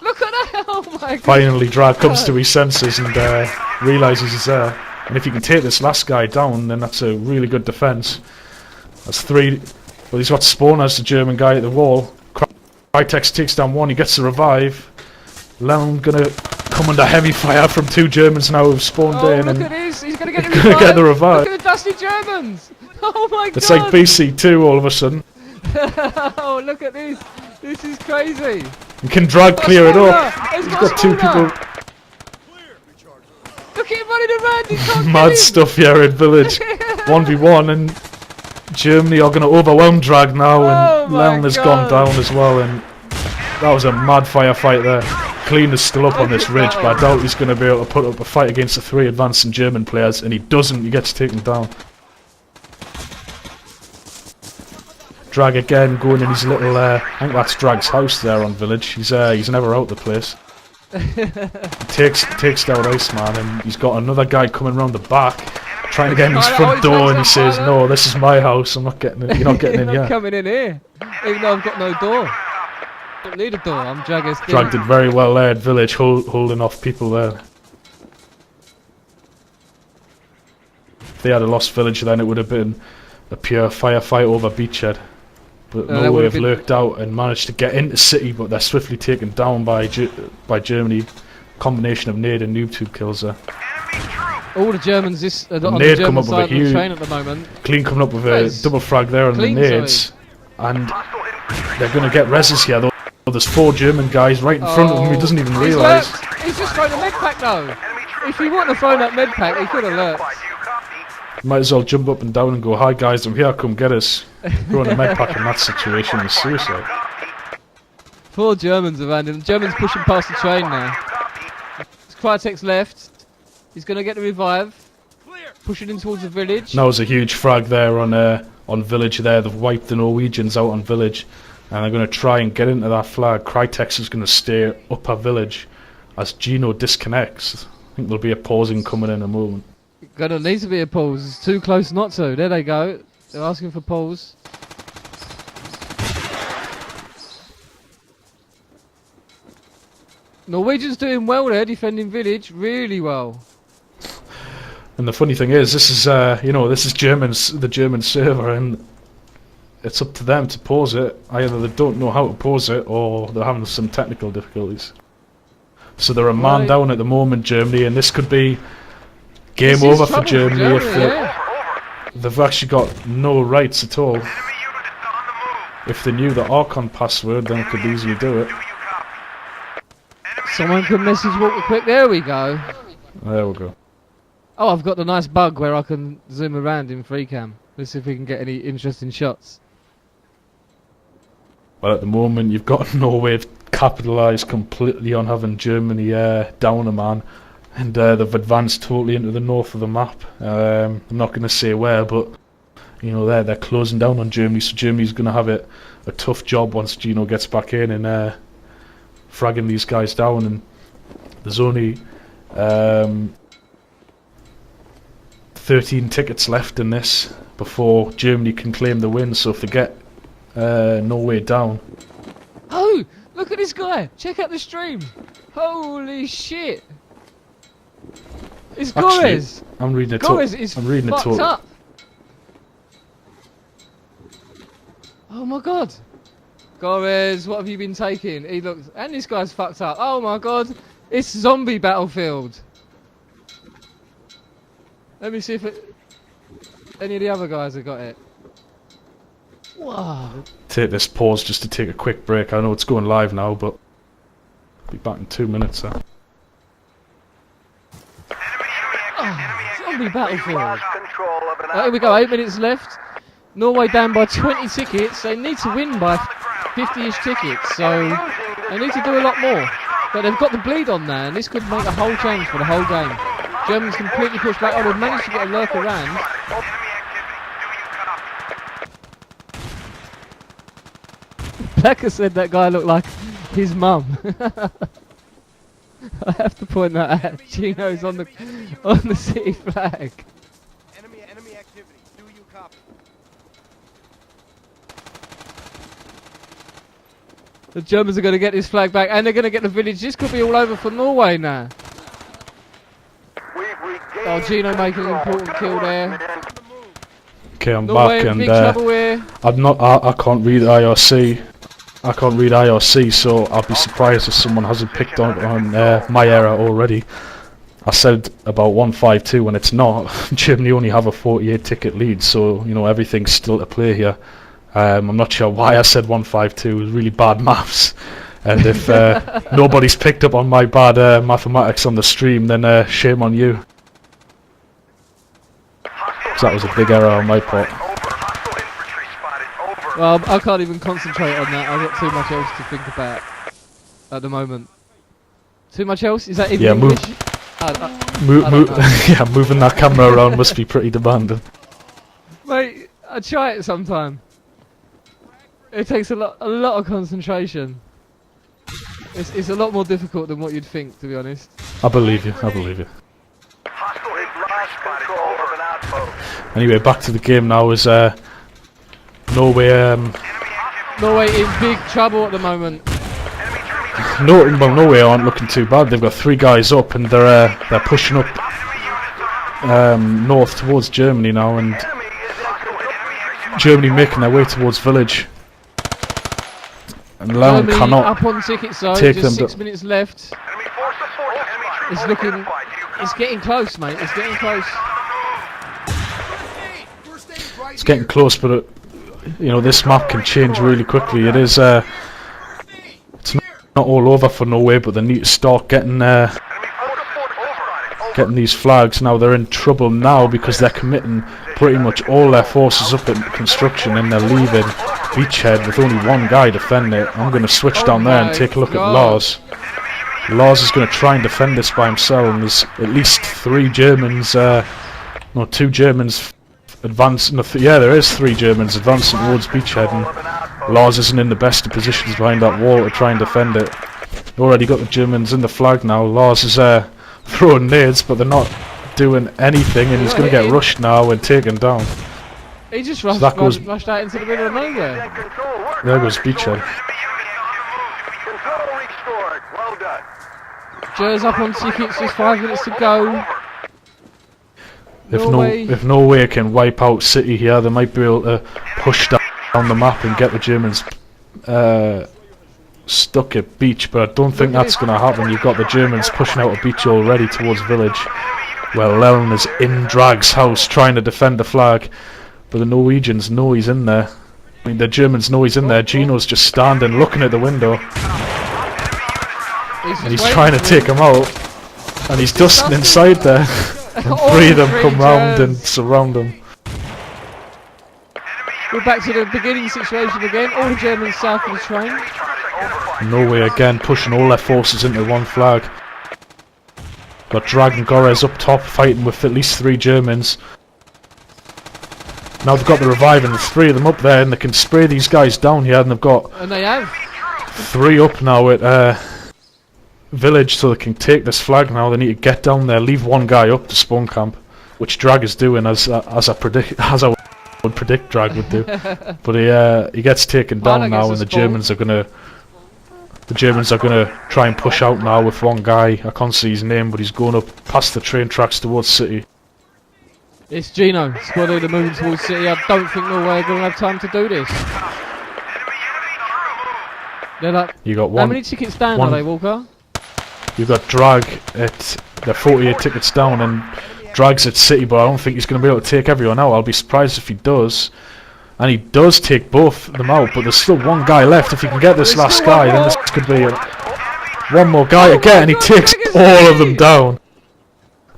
Look at that! Oh my god! Finally, Drag comes to his senses and realises he's there. And if you can take this last guy down, then that's a really good defence. That's 3. Well, he's got spawners, the German guy at the wall. Krytex takes down 1, he gets the revive. Lelon gonna come under heavy fire from 2 Germans now who've spawned in. Look And at this! He's gonna get the gonna revive! get the revive. Look at the dusty Germans! Oh my god! It's like BC2 all of a sudden. Oh, look at this! This is crazy! And can Drag clear it up? He's He's got 2 people. Look at him running around! He can't Mad get him. stuff here at village. 1v1, and Germany are going to overwhelm Drag now, and Lelon has gone down as well, and that was a mad firefight there. Clean is still up on this ridge, but I doubt he's going to be able to put up a fight against the 3 advancing German players, and he doesn't. He gets taken down. Drag again, going in his little, I think that's Drag's house there on village. He's never out the place. He takes down Iceman, and he's got another guy coming round the back, trying to get in his front door, and he says, "No, this is my house. I'm not getting in. You're not getting in I'm here." coming in here, even though I've got no door. Don't need a door. I'm Dragged it very well there at village, holding off people there. If they had a lost village, then it would have been a pure firefight over beachhead. But Norway have lurked out and managed to get into city, but they're swiftly taken down by Germany. Combination of nade and noob tube kills there. All the Germans on the Nade German come up with side a of the huge train at the moment. Clean coming up with a double frag there on the nades, and they're going to get reses here. Though there's 4 German guys right in front of him. He doesn't even realise. He's just thrown a med pack though. If he wouldn't have thrown that med pack, he could have lurked. Might as well jump up and down and go, "Hi guys, I'm here. Come get us." Throwing a med pack in that situation is suicide. 4 Germans around him. Germans pushing past the train now. Krytek's left. He's going to get the revive. Pushing in towards the village. That was a huge frag there on village there. They've wiped the Norwegians out on village, and they're going to try and get into that flag. Krytek's is going to stay upper village as Gino disconnects. I think there'll be a pausing coming in a moment. Gonna need to be a pause. It's too close not to. There they go. They're asking for pause. Norwegians doing well there, defending village really well. And the funny thing is, this is this is the German server, and it's up to them to pause it. Either they don't know how to pause it, or they're having some technical difficulties. So they're a man down at the moment, Germany, and this could be game over for Germany if they've actually got no rights at all. If they knew the Archon password, then it could easily do it. Someone could message Walker quick. There we go. There we go. Oh, I've got the nice bug where I can zoom around in free cam. Let's see if we can get any interesting shots. Well, at the moment, you've got Norway capitalised completely on having Germany down a man, and they've advanced totally into the north of the map. I'm not going to say where, but they're closing down on Germany, so Germany's going to have a tough job once Gino gets back in and fragging these guys down. And there's only 13 tickets left in this before Germany can claim the win. So if they get Norway down. Oh, look at this guy! Check out the stream. Holy shit! It's Gores. I'm reading it. Gores is fucked up. Oh my god. Gores, what have you been taking? He looks, and this guy's fucked up. Oh my god, it's zombie battlefield. Let me see if any of the other guys have got it. Wow. Take this pause just to take a quick break. I know it's going live now, but I'll be back in 2 minutes. Zombie battlefield. Here we go, 8 minutes left. Norway down by 20 tickets. They need to win by 50-ish tickets, so they need to do a lot more. But they've got the bleed on there, and this could make a whole change for the whole game. Germans completely pushed back. Oh, they've managed to get a lurk around. Becker said that guy looked like his mum. I have to point that out. Gino's on the city flag. Enemy activity. Do you copy? The Germans are going to get this flag back, and they're going to get the village. This could be all over for Norway now. Oh, Gino making an important kill there. Okay, I'm Norway back, and big trouble here. I can't read IRC. I can't read IRC, so I'll be surprised if someone hasn't picked on my error already. I said about 152 when it's not. Germany only have a 48 ticket lead, so everything's still to play here. I'm not sure why I said 152. It was really bad maths, and if nobody's picked up on my bad mathematics on the stream, then shame on you. So that was a big error on my part. Well, I can't even concentrate on that. I've got too much else to think about at the moment. Too much else? Is that in English? Yeah, moving that camera around must be pretty demanding. Mate, I try it sometime. It takes a lot of concentration. It's a lot more difficult than what you'd think, to be honest. I believe you. I believe you. Anyway, back to the game now. Is Norway Norway in big trouble at the moment. Norway aren't looking too bad. They've got 3 guys up, and they're pushing up north towards Germany now, and Germany making their way towards village. And Leon Germany cannot up on tickets though. take Just them 6 minutes left. It's looking. It's getting close, mate. It's getting close. It's getting close, but you know, this map can change really quickly. It is. It's not all over for Norway, but they need to start getting these flags. Now they're in trouble now because they're committing pretty much all their forces up in construction, and they're leaving Beachhead with only 1 guy defending it. I'm going to switch down there and take a look at Lars. Lars is going to try and defend this by himself, and there's at least 3 Germans, no, 2 Germans advancing. Yeah, there is 3 Germans advancing towards Beachhead, and Lars isn't in the best of positions behind that wall to try and defend it. Already got the Germans in the flag now. Lars is throwing nades, but they're not doing anything, and he's going to get rushed now and taken down. He just rushed out into the middle of nowhere. There goes Beachhead. Jers up on tickets, just 5 minutes to go. If Norway can wipe out City here, they might be able to push down the map and get the Germans stuck at beach, but I don't think that's going to happen. You've got the Germans pushing out a beach already towards village. Well, Leon is in Drag's house trying to defend the flag, but the Norwegians know he's in there. I mean, the Germans know he's in there. Gino's just standing looking at the window, and he's trying to take him out, and he's dusting inside there. And 3 of them come round and surround him. We're back to the beginning situation again. All the Germans south of the train. Norway again pushing all their forces into 1 flag. Got Drag and Gorez up top fighting with at least 3 Germans. Now they've got the revive, and there's 3 of them up there, and they can spray these guys down here, and they've got 3 up now at village, so they can take this flag now. They need to get down there, leave 1 guy up to spawn camp, which Drag is doing as I would predict Drag would do. But he gets taken down now, and the Germans are gonna try and push out now with 1 guy. I can't see his name, but he's going up past the train tracks towards City. It's Gino, squad leader moving towards City. I don't think Norway are going to have time to do this. They're like, you got 1. how many tickets down are they, Walker? You've got Drag at, they're 48 tickets down, and Drag's at City, but I don't think he's going to be able to take everyone out. I'll be surprised if he does. And he does take both of them out, but there's still 1 guy left. If he can get this last guy, then this could be 1 more guy again, and he takes all of them down.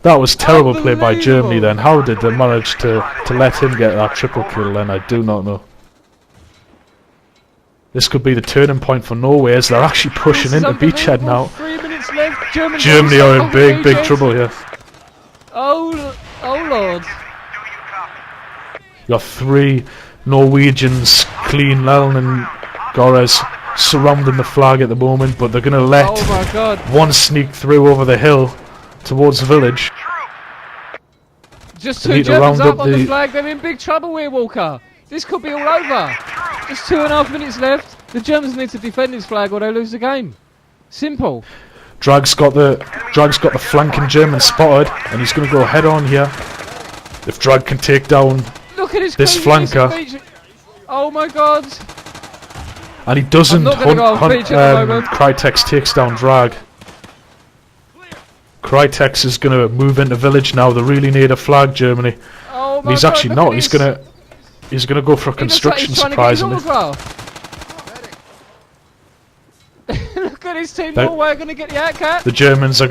That was terrible play by Germany then. How did they manage to let him get that triple kill then? I do not know. This could be the turning point for Norway as they're actually pushing into Beachhead now. 3 minutes left. Germany are in big trouble here. Oh lord. You got 3 Norwegians, Clean, Leon and Gorez, surrounding the flag at the moment, but they're going to let 1 sneak through over the hill towards the village. Just 2 Germans up on the flag. They're in big trouble here, Walker. This could be all over. Just 2.5 minutes left. The Germans need to defend this flag or they lose the game. Simple. Drag's got the flanking German spotted, and he's going to go head on here. If Drag can take down this flanker. Oh my god. And he doesn't. Crytex takes down Drag. Crytex is going to move into village now. They really need a flag, Germany. Oh my he's god, actually not. He's going to go for a construction, surprisingly. Look at his team. Norway are going to get the outcat. The Germans are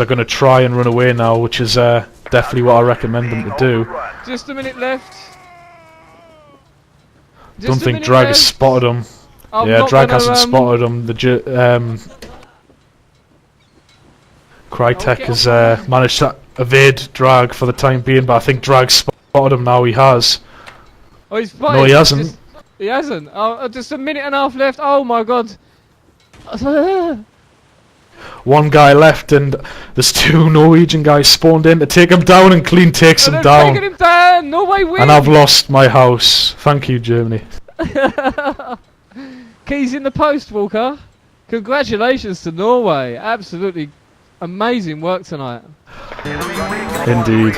going to try and run away now, which is definitely what I recommend them to do. Just a minute left. Don't think Drag has spotted him. Yeah, Drag hasn't spotted him. Crytek has managed to evade Drag for the time being, but I think Drag spotted him now. He has. Oh, he's spotted. No, he hasn't. He hasn't. Oh, just a minute and a half left. Oh my god. one guy left, and there's two Norwegian guys spawned in to take him down, and Clean takes him down. Taking him down. Norway wins. And I've lost my house. Thank you, Germany. Keys in the post, Walker. Congratulations to Norway. Absolutely amazing work tonight. Indeed.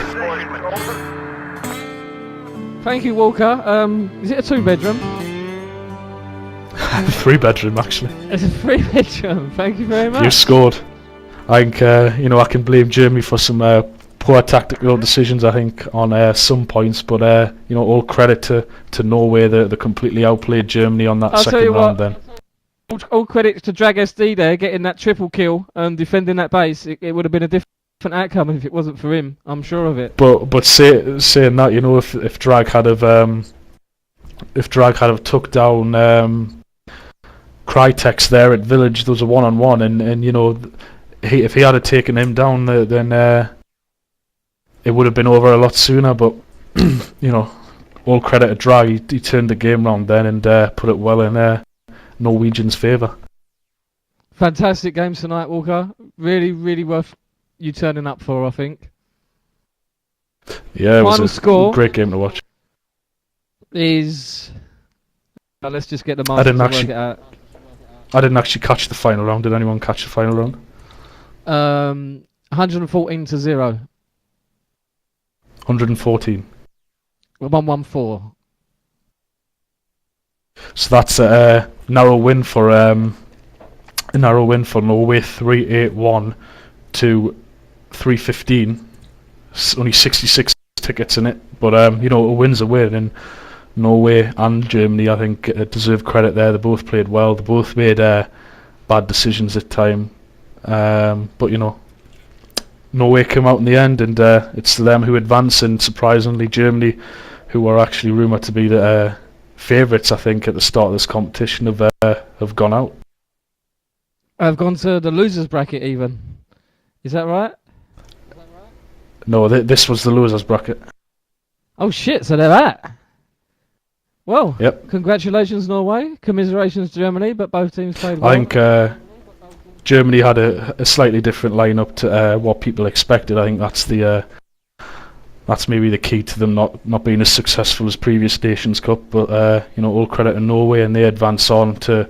Thank you, Walker. Is it a 2-bedroom? 3-bedroom, actually. It's a 3-bedroom. Thank you very much. You scored. I think I can blame Germany for some poor tactical decisions, I think, on some points, but all credit to Norway. They completely outplayed Germany on that second round. Then all credit to Drag SD there, getting that triple kill and defending that base. It would have been a different outcome if it wasn't for him. I'm sure of it. But saying that, if Drag had have took down Crytek's there at Village, there was a 1-on-1, and if he had taken him down, then it would have been over a lot sooner. But all credit to Drag. He turned the game round then and put it well in Norwegians' favour. Fantastic game tonight, Walker. Really, really worth you turning up for, I think. Yeah, it Final was score a great game to watch. Is let's just get the marks to work it out. I didn't actually catch the final round. Did anyone catch the final round? 114 to 0. 114. 114. So that's a narrow win for Norway. 381 to 315. Only 66 tickets in it, but a win's a win. And Norway and Germany, I think, deserve credit there. They both played well. They both made bad decisions at time, but Norway came out in the end, and it's them who advance. And surprisingly, Germany, who are actually rumoured to be the favourites, I think, at the start of this competition, have gone out. I've gone to the losers bracket even. Is that right? No, this was the losers bracket. Oh shit! So they're at. Well, yep. Congratulations, Norway. Commiserations, Germany. But both teams played well. I think Germany had a slightly different lineup to what people expected. I think that's maybe the key to them not being as successful as previous Nations Cup. But all credit to Norway, and they advance on to.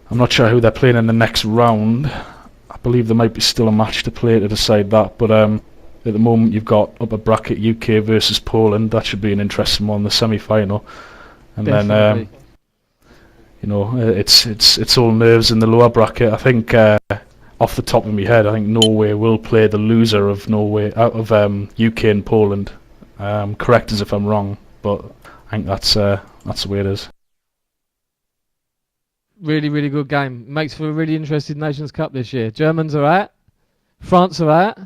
I'm not sure who they're playing in the next round. I believe there might be still a match to play to decide that. But at the moment, you've got upper bracket UK versus Poland. That should be an interesting one, the semi-final. And Definitely. then it's all nerves in the lower bracket. I think off the top of my head, I think Norway will play the loser of UK and Poland. Correct us if I'm wrong, but I think that's the way it is. Really, really good game. Makes for a really interesting Nations Cup this year. Germans are at. France are at.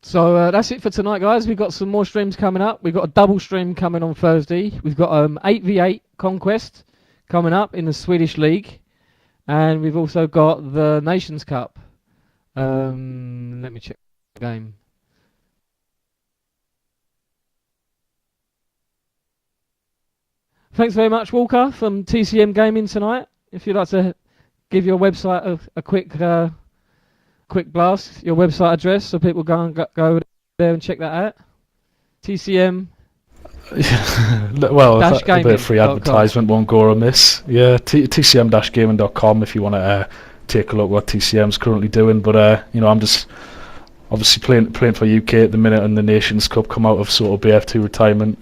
So that's it for tonight, guys. We've got some more streams coming up. We've got a double stream coming on Thursday. We've got 8v8 Conquest coming up in the Swedish League. And we've also got the Nations Cup. Let me check the game. Thanks very much, Walker, from TCM Gaming tonight. If you'd like to give your website a quick blast, your website address, so people go there and check that out. TCM. Well, a bit of free advertisement won't go amiss. Yeah, tcm-gaming.com if you want to take a look at what TCM's currently doing. But I'm just obviously playing for UK at the minute, and the Nations Cup come out of sort of BF2 retirement.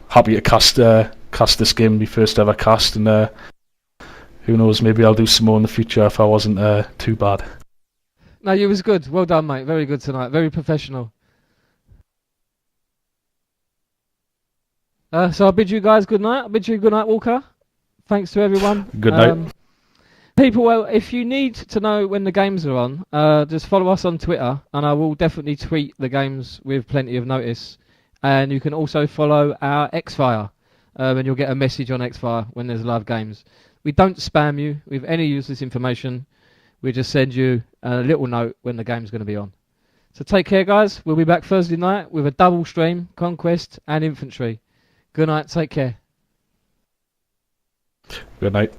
Happy to cast this game, my first ever cast, and who knows, maybe I'll do some more in the future if I wasn't too bad. No, you was good. Well done, mate. Very good tonight. Very professional. So I'll bid you guys good night. I'll bid you good night, Walker. Thanks to everyone. Good night. People, well, if you need to know when the games are on, just follow us on Twitter, and I will definitely tweet the games with plenty of notice. And you can also follow our Xfire, and you'll get a message on Xfire when there's live games. We don't spam you with any useless information. We just send you a little note when the game's going to be on. So take care, guys. We'll be back Thursday night with a double stream, Conquest and Infantry. Good night. Take care. Good night.